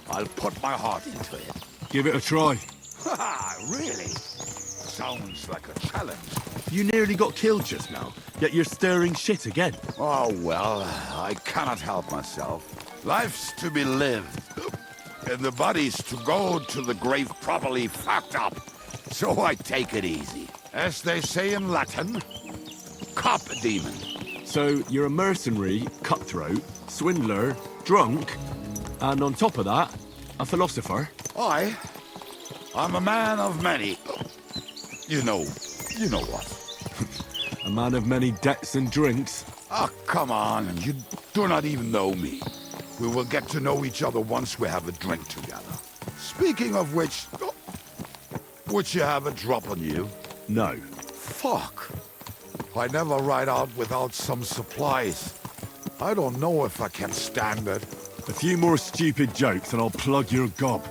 I'll put my heart into it. Give it a try. Haha, really? Sounds like a challenge. You nearly got killed just now, yet you're stirring shit again. Oh, well, I cannot help myself. Life's to be lived. And the body's to go to the grave properly fucked up. So I take it easy. As they say in Latin, cop demon. So you're a mercenary, cutthroat, swindler, drunk, and on top of that, a philosopher? I'm a man of many... You know what. A man of many debts and drinks? Ah, come on, you do not even know me. We will get to know each other once we have a drink together. Speaking of which, would you have a drop on you? No. Fuck. I never ride out without some supplies. I don't know if I can stand it. A few more stupid jokes and I'll plug your gob.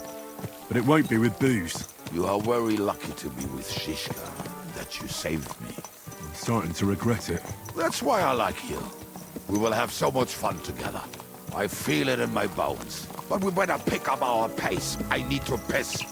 But it won't be with booze. You are very lucky to be with Shishka, that you saved me. I'm starting to regret it. That's why I like you. We will have so much fun together. I feel it in my bones. But we better pick up our pace. I need to piss.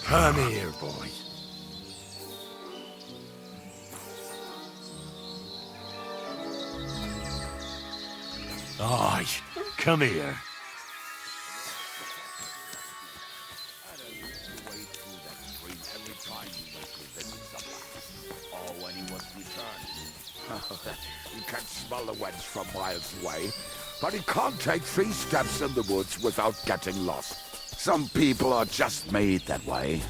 Come here, boy. Aye, come here. Or when he was returned. He can smell the wench from miles away, but he can't take 3 steps in the woods without getting lost. Some people are just made that way.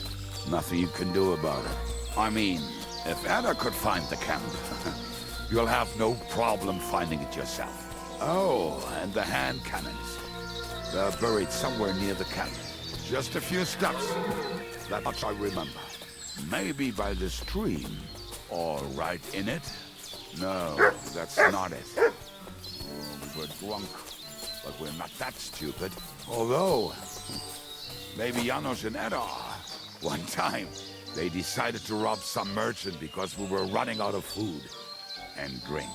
Nothing you can do about it. I mean, if Anna could find the camp, you'll have no problem finding it yourself. Oh, and the hand cannons. They're buried somewhere near the camp. Just a few steps. That much I remember. Maybe by the stream, or right in it. No, that's not it. We were drunk, but we're not that stupid. Although, maybe Janos and Ed are. One time, they decided to rob some merchant because we were running out of food and drink.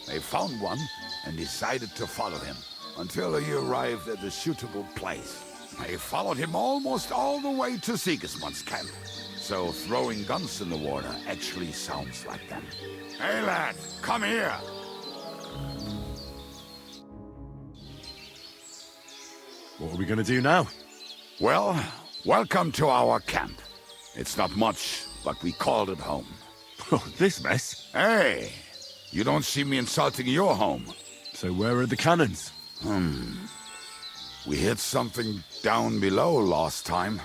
They found one and decided to follow him until he arrived at a suitable place. They followed him almost all the way to Sigismund's camp. So throwing guns in the water actually sounds like them. Hey lad, come here! What are we gonna do now? Well, welcome to our camp. It's not much, but we called it home. Oh, this mess? Hey, you don't see me insulting your home. So where are the cannons? We hit something down below last time.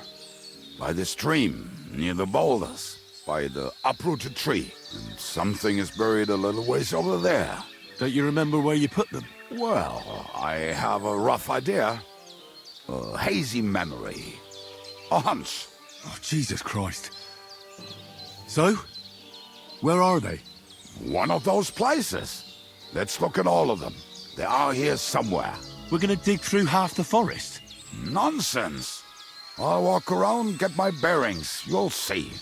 By the stream, near the boulders, by the uprooted tree. And something is buried a little ways over there. Don't you remember where you put them? Well, I have a rough idea. A hazy memory. A hunch. Oh, Jesus Christ. So? Where are they? One of those places. Let's look at all of them. They are here somewhere. We're gonna dig through half the forest? Nonsense. I'll walk around, get my bearings. You'll see.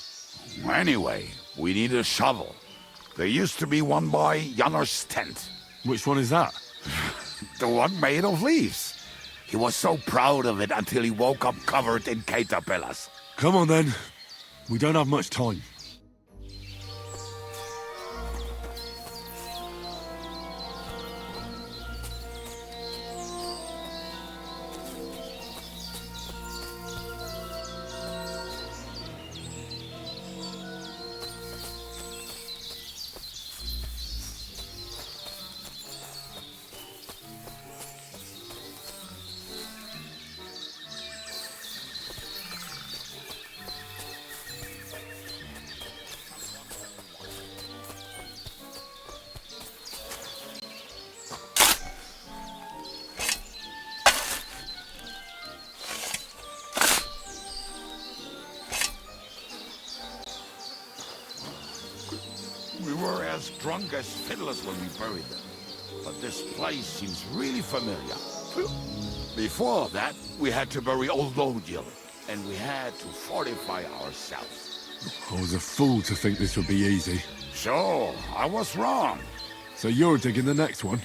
Anyway, we need a shovel. There used to be one by Janor's tent. Which one is that? The one made of leaves. He was so proud of it until he woke up covered in caterpillars. Come on then. We don't have much time. drunk as fiddlers when we buried them. But this place seems really familiar. Before that, we had to bury old Lodiel, and we had to fortify ourselves. I was a fool to think this would be easy. Sure, I was wrong. So you're digging the next one?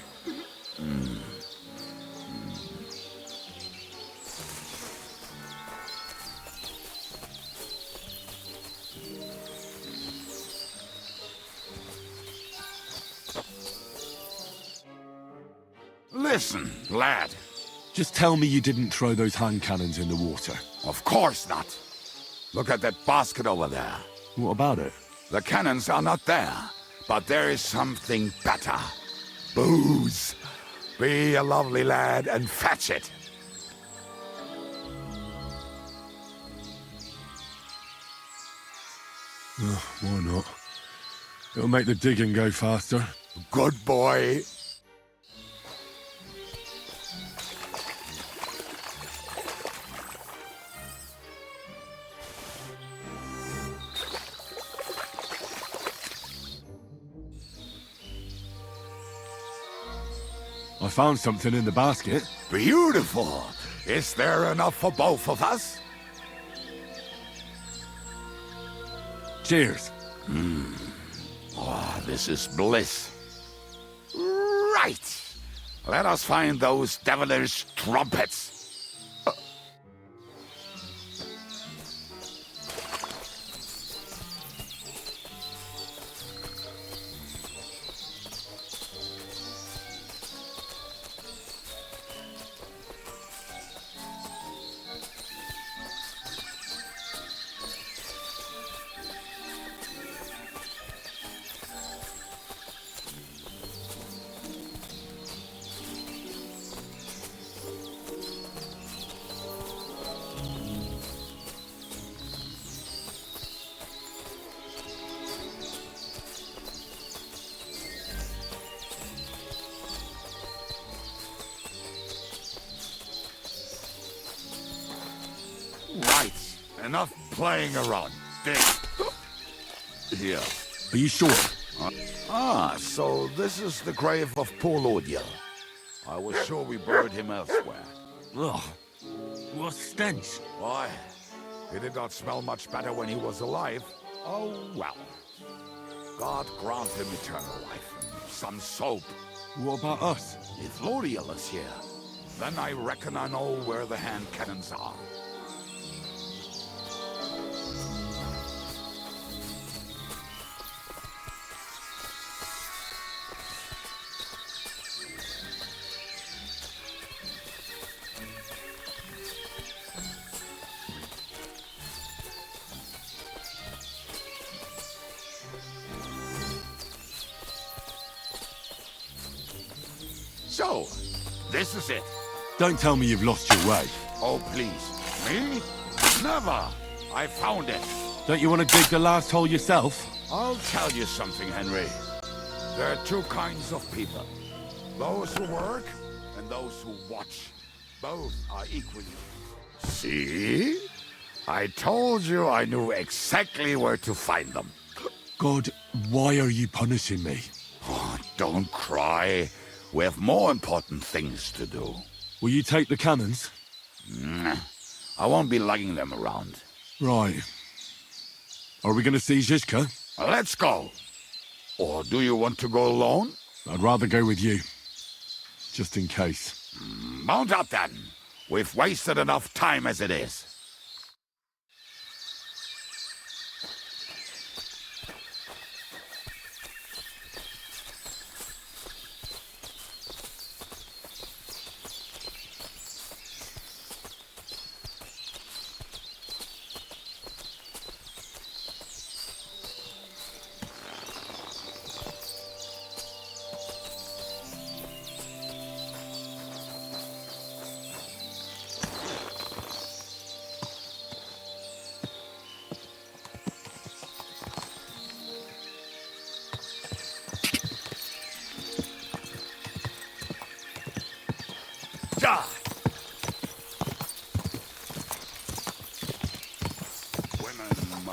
Listen, lad. Just tell me you didn't throw those hand cannons in the water. Of course not. Look at that basket over there. What about it? The cannons are not there, but there is something better. Booze. Be a lovely lad and fetch it. Why not? It'll make the digging go faster. Good boy. I found something in the basket. Beautiful. Is there enough for both of us? Cheers. Oh, this is bliss. Right. Let us find those devilish trumpets. Right. Enough playing around. Dig. Here. Are you sure? So this is the grave of poor Lodiel. I was sure we buried him elsewhere. Ugh. What stench. Why? He did not smell much better when he was alive. Oh, well. God grant him eternal life and some soap. What about us? If Lodiel is here, then I reckon I know where the hand cannons are. So, this is it. Don't tell me you've lost your way. Oh, please. Me? Never. I found it. Don't you want to dig the last hole yourself? I'll tell you something, Henry. There are two kinds of people. Those who work and those who watch. Both are equally. See? I told you I knew exactly where to find them. God, why are you punishing me? Oh, don't cry. We have more important things to do. Will you take the cannons? I won't be lugging them around. Right. Are we going to see Zizka? Let's go. Or do you want to go alone? I'd rather go with you. Just in case. Mount up then. We've wasted enough time as it is.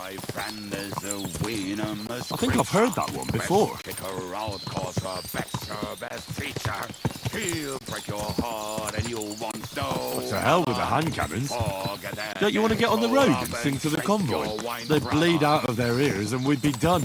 I think I've heard that one before. He'll break your heart and you'll want to know. What the hell with the hand cannons? Don't you want to get on the road and sing to the convoy? They'd bleed out of their ears and we'd be done.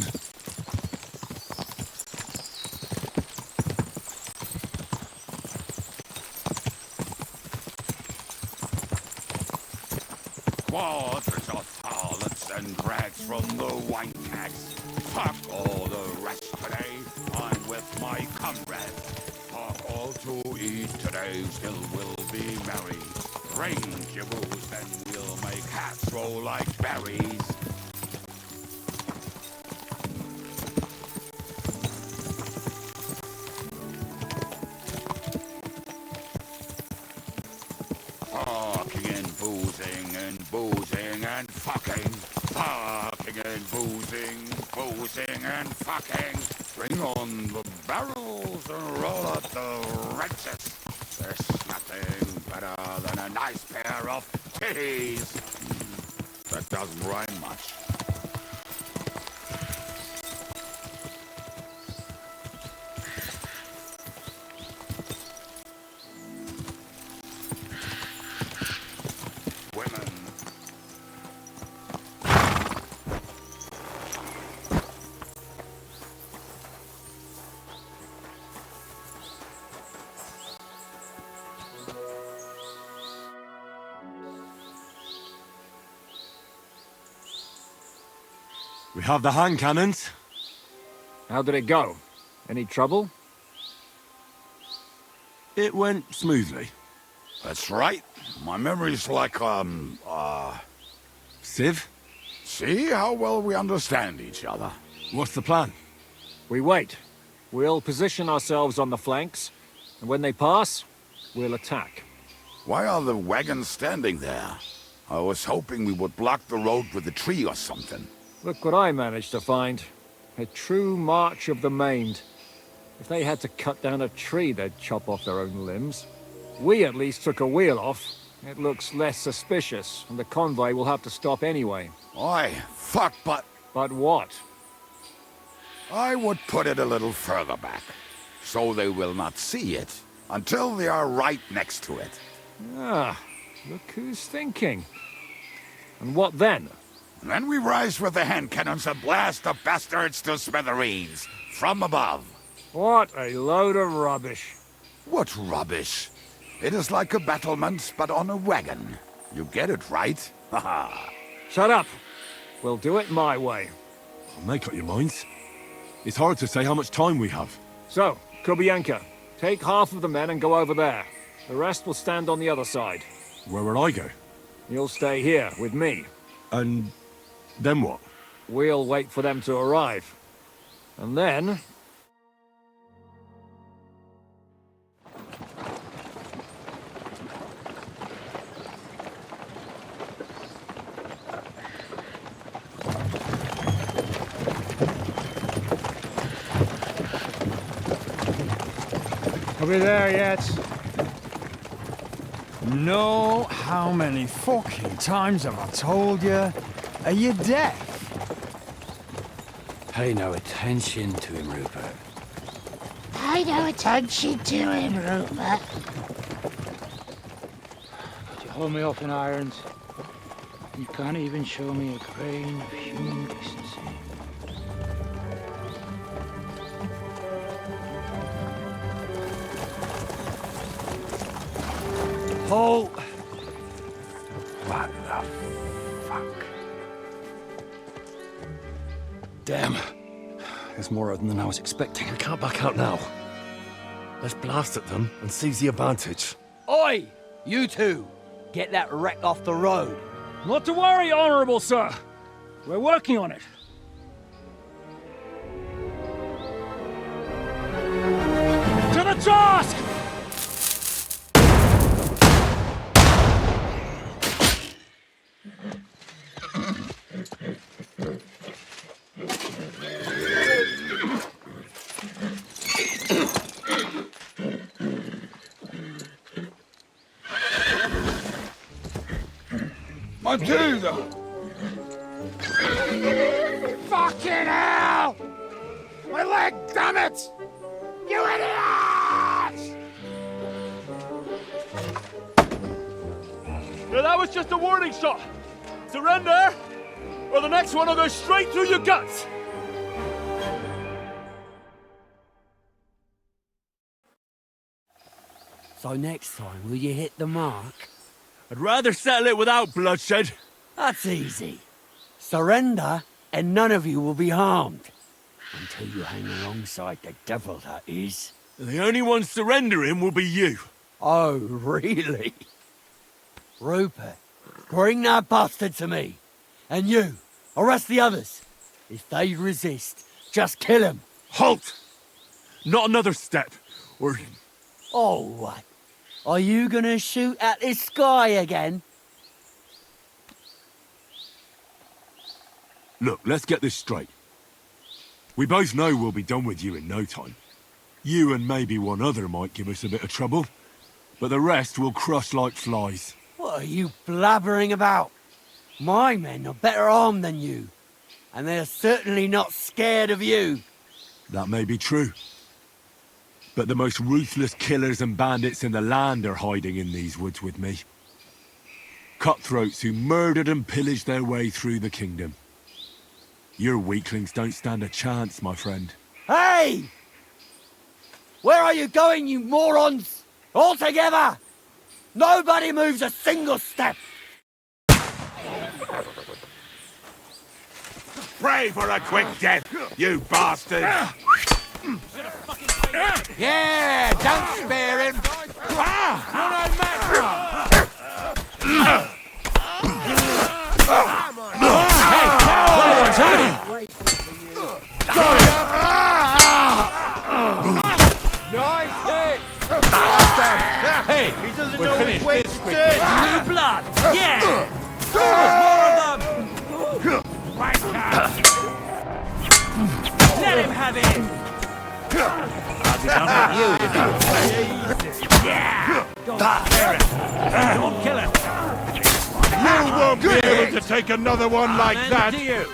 Quarters of harlots and drags from the wine tax. Fuck all the rest today. I'm with my comrades. Fuck all to eat today. Still we'll be merry. Range your booze and we'll make hats roll like berries. Fucking and boozing and boozing and fucking. Fucking and boozing and fucking. Bring on the barrels and roll out the wrenches. There's nothing better than a nice pair of titties. That doesn't rhyme much. We have the hand cannons. How did it go? Any trouble? It went smoothly. That's right. My memory's like, Civ? See how well we understand each other. What's the plan? We wait. We'll position ourselves on the flanks, and when they pass, we'll attack. Why are the wagons standing there? I was hoping we would block the road with a tree or something. Look what I managed to find. A true march of the maimed. If they had to cut down a tree, they'd chop off their own limbs. We at least took a wheel off. It looks less suspicious, and the convoy will have to stop anyway. Oi, fuck, but... But what? I would put it a little further back, so they will not see it, until they are right next to it. Ah, look who's thinking. And what then? Then we rise with the hand cannons and blast the bastards to smithereens, from above. What a load of rubbish. What rubbish? It is like a battlement, but on a wagon. You get it, right? Haha. Shut up. We'll do it my way. Make up your minds. It's hard to say how much time we have. So, Kubienka, take half of the men and go over there. The rest will stand on the other side. Where will I go? You'll stay here with me. And then what? We'll wait for them to arrive. And then... Are we there yet? No, how many fucking times have I told you? Are you deaf? Pay no attention to him, Rupert. Pay no attention to him, Rupert. Could you hold me up in irons? You can't even show me a grain of human decency. Halt! What the fuck? Damn. There's more of them than I was expecting. We can't back out now. Let's blast at them and seize the advantage. Oi! You two! Get that wreck off the road. Not to worry, Honorable Sir. We're working on it. To the task! Matilda! Fucking hell! My leg, damn it! You idiots! Now that was just a warning shot. Surrender, or the next one will go straight through your guts. So next time, will you hit the mark? I'd rather settle it without bloodshed. That's easy. Surrender, and none of you will be harmed. Until you hang alongside the devil, that is. The only one surrendering will be you. Oh, really? Rupert, bring that bastard to me. And you, arrest the others. If they resist, just kill them. Halt! Not another step, or... Oh, what? Are you gonna shoot at this sky again? Look, let's get this straight. We both know we'll be done with you in no time. You and maybe one other might give us a bit of trouble, but the rest will crush like flies. What are you blabbering about? My men are better armed than you, and they're certainly not scared of you. That may be true. But the most ruthless killers and bandits in the land are hiding in these woods with me. Cutthroats who murdered and pillaged their way through the kingdom. Your weaklings don't stand a chance, my friend. Hey! Where are you going, you morons? All together! Nobody moves a single step! Pray for a quick death, you bastard! Yeah, don't spare him! Nice hit! Hey, he doesn't know which way to turn. New blood! Yeah! More of them! Let him have it! I'll be done with you. Yeah! Don't kill him! You won't be able to take another one like that! To you.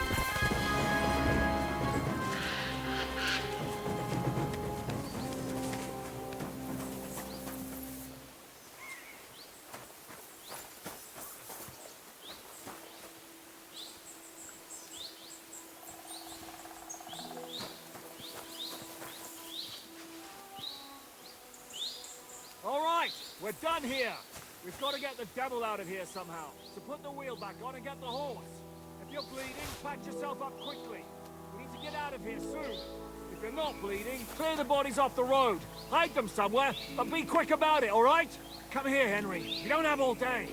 All right, we're done here. We've got to get the devil out of here somehow. So put the wheel back on and get the horse. If you're bleeding, patch yourself up quickly. We need to get out of here soon. If you're not bleeding, clear the bodies off the road. Hide them somewhere, but be quick about it, all right? Come here, Henry. You don't have all day.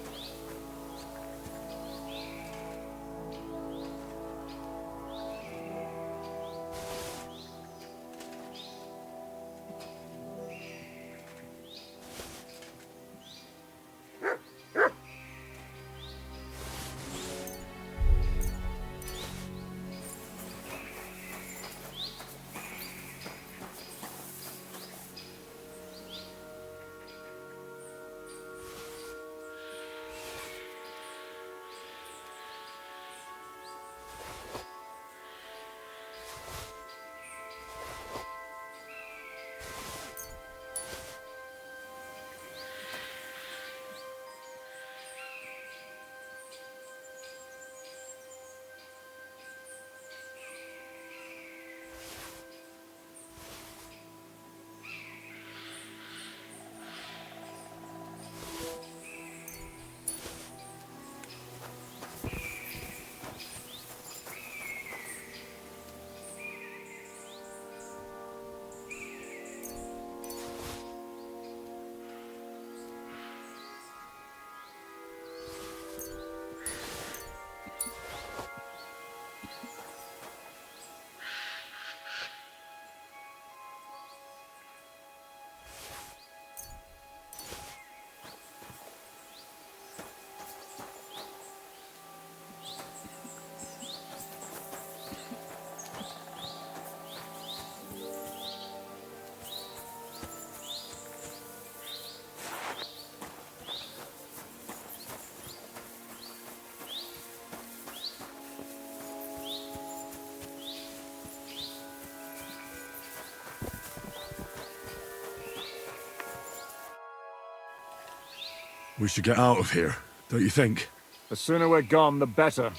We should get out of here, don't you think? The sooner we're gone, the better.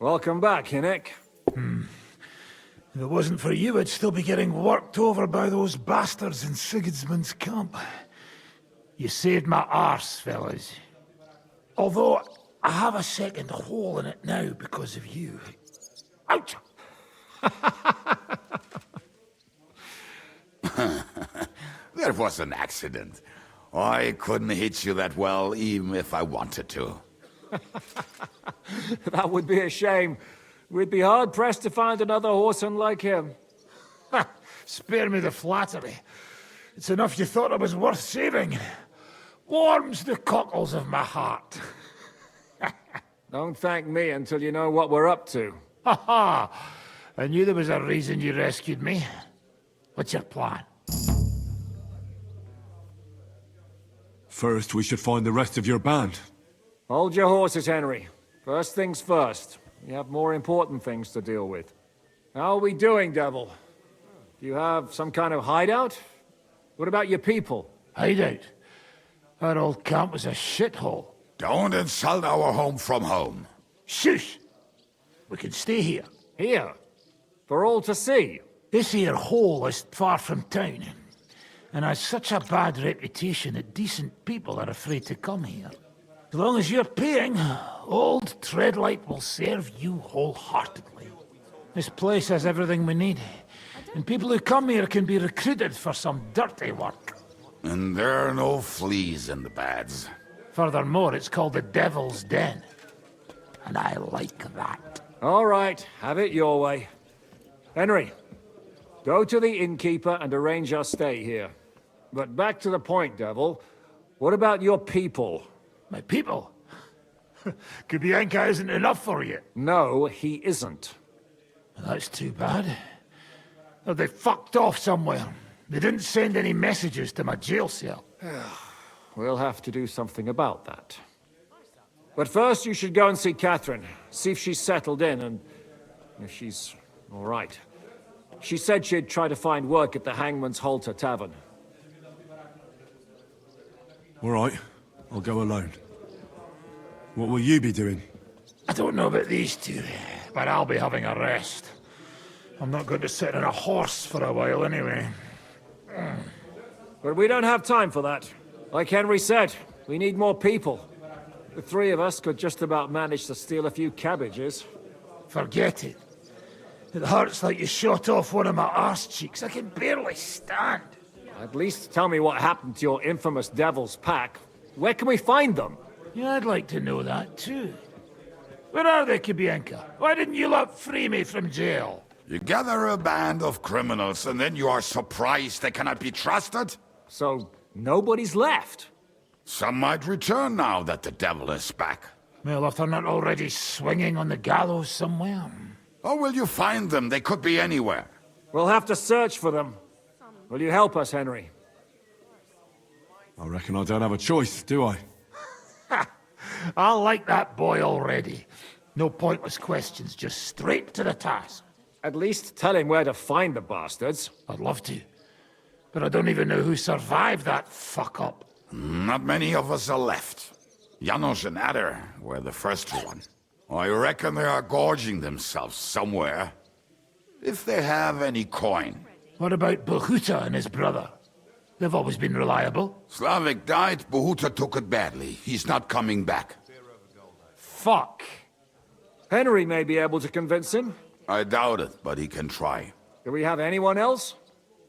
Welcome back, Hinnick. If it wasn't for you, I'd still be getting worked over by those bastards in Sigismund's camp. You saved my arse, fellas. Although, I have a second hole in it now because of you. Ouch! That was an accident. I couldn't hit you that well, even if I wanted to. That would be a shame. We'd be hard-pressed to find another horseman like him. Spare me the flattery. It's enough you thought I was worth saving. Warms the cockles of my heart. Don't thank me until you know what we're up to. Ha ha! I knew there was a reason you rescued me. What's your plan? First, we should find the rest of your band. Hold your horses, Henry. First things first. We have more important things to deal with. How are we doing, Devil? Do you have some kind of hideout? What about your people? Hideout? Our old camp was a shithole. Don't insult our home from home. Shush! We can stay here. Here? For all to see? This here hole is far from town, and has such a bad reputation that decent people are afraid to come here. As long as you're paying, old Treadlight will serve you wholeheartedly. This place has everything we need, and people who come here can be recruited for some dirty work. And there are no fleas in the beds. Furthermore, it's called the Devil's Den, and I like that. All right, have it your way. Henry, go to the innkeeper and arrange our stay here. But back to the point, Devil. What about your people? My people? Kubienka isn't enough for you. No, he isn't. That's too bad. Oh, they fucked off somewhere. They didn't send any messages to my jail cell. We'll have to do something about that. But first you should go and see Catherine. See if she's settled in and if she's all right. She said she'd try to find work at the Hangman's Halter Tavern. All right, I'll go alone. What will you be doing? I don't know about these two, but I'll be having a rest. I'm not going to sit on a horse for a while anyway. But we don't have time for that. Like Henry said, we need more people. The three of us could just about manage to steal a few cabbages. Forget it. It hurts like you shot off one of my arse cheeks. I can barely stand. At least tell me what happened to your infamous Devil's Pack. Where can we find them? Yeah, I'd like to know that too. Where are they, Kubienka? Why didn't you lot free me from jail? You gather a band of criminals and then you are surprised they cannot be trusted? So, nobody's left? Some might return now that the devil is back. Well, if they're not already swinging on the gallows somewhere. How will you find them? They could be anywhere. We'll have to search for them. Will you help us, Henry? I reckon I don't have a choice, do I? I like that boy already. No pointless questions, just straight to the task. At least tell him where to find the bastards. I'd love to. But I don't even know who survived that fuck-up. Not many of us are left. Janos and Adder were the first one. I reckon they are gorging themselves somewhere. If they have any coin. What about Bohuta and his brother? They've always been reliable. Slavik died, Bohuta took it badly. He's not coming back. Fuck. Henry may be able to convince him. I doubt it, but he can try. Do we have anyone else?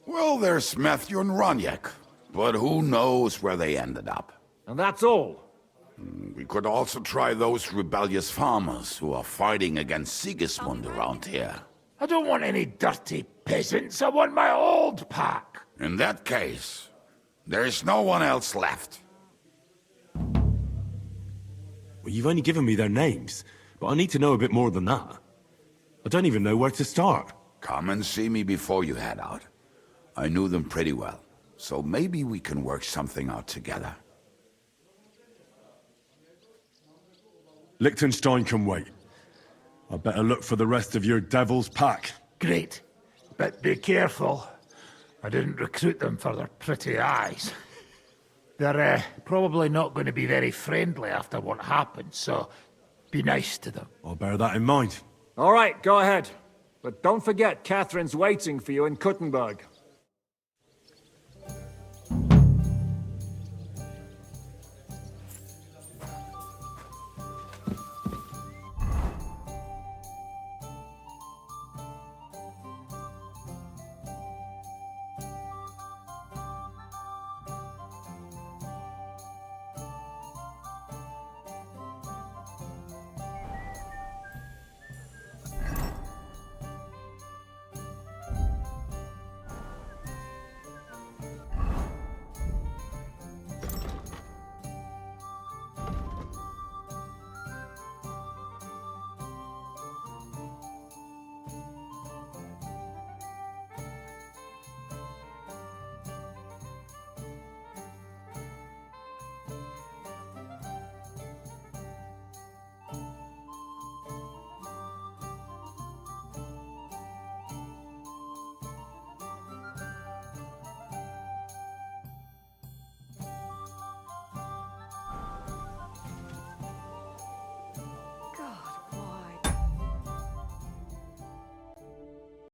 Well, there's Matthew and Roniak. But who knows where they ended up. And that's all. We could also try those rebellious farmers who are fighting against Sigismund around here. I don't want any dirty peasants. I want my old pack. In that case, there is no one else left. Well, you've only given me their names, but I need to know a bit more than that. I don't even know where to start. Come and see me before you head out. I knew them pretty well, so maybe we can work something out together. Liechtenstein can wait. I better look for the rest of your devil's pack. Great. But be careful. I didn't recruit them for their pretty eyes. They're probably not going to be very friendly after what happened, so be nice to them. I'll bear that in mind. All right, go ahead. But don't forget, Catherine's waiting for you in Kuttenberg.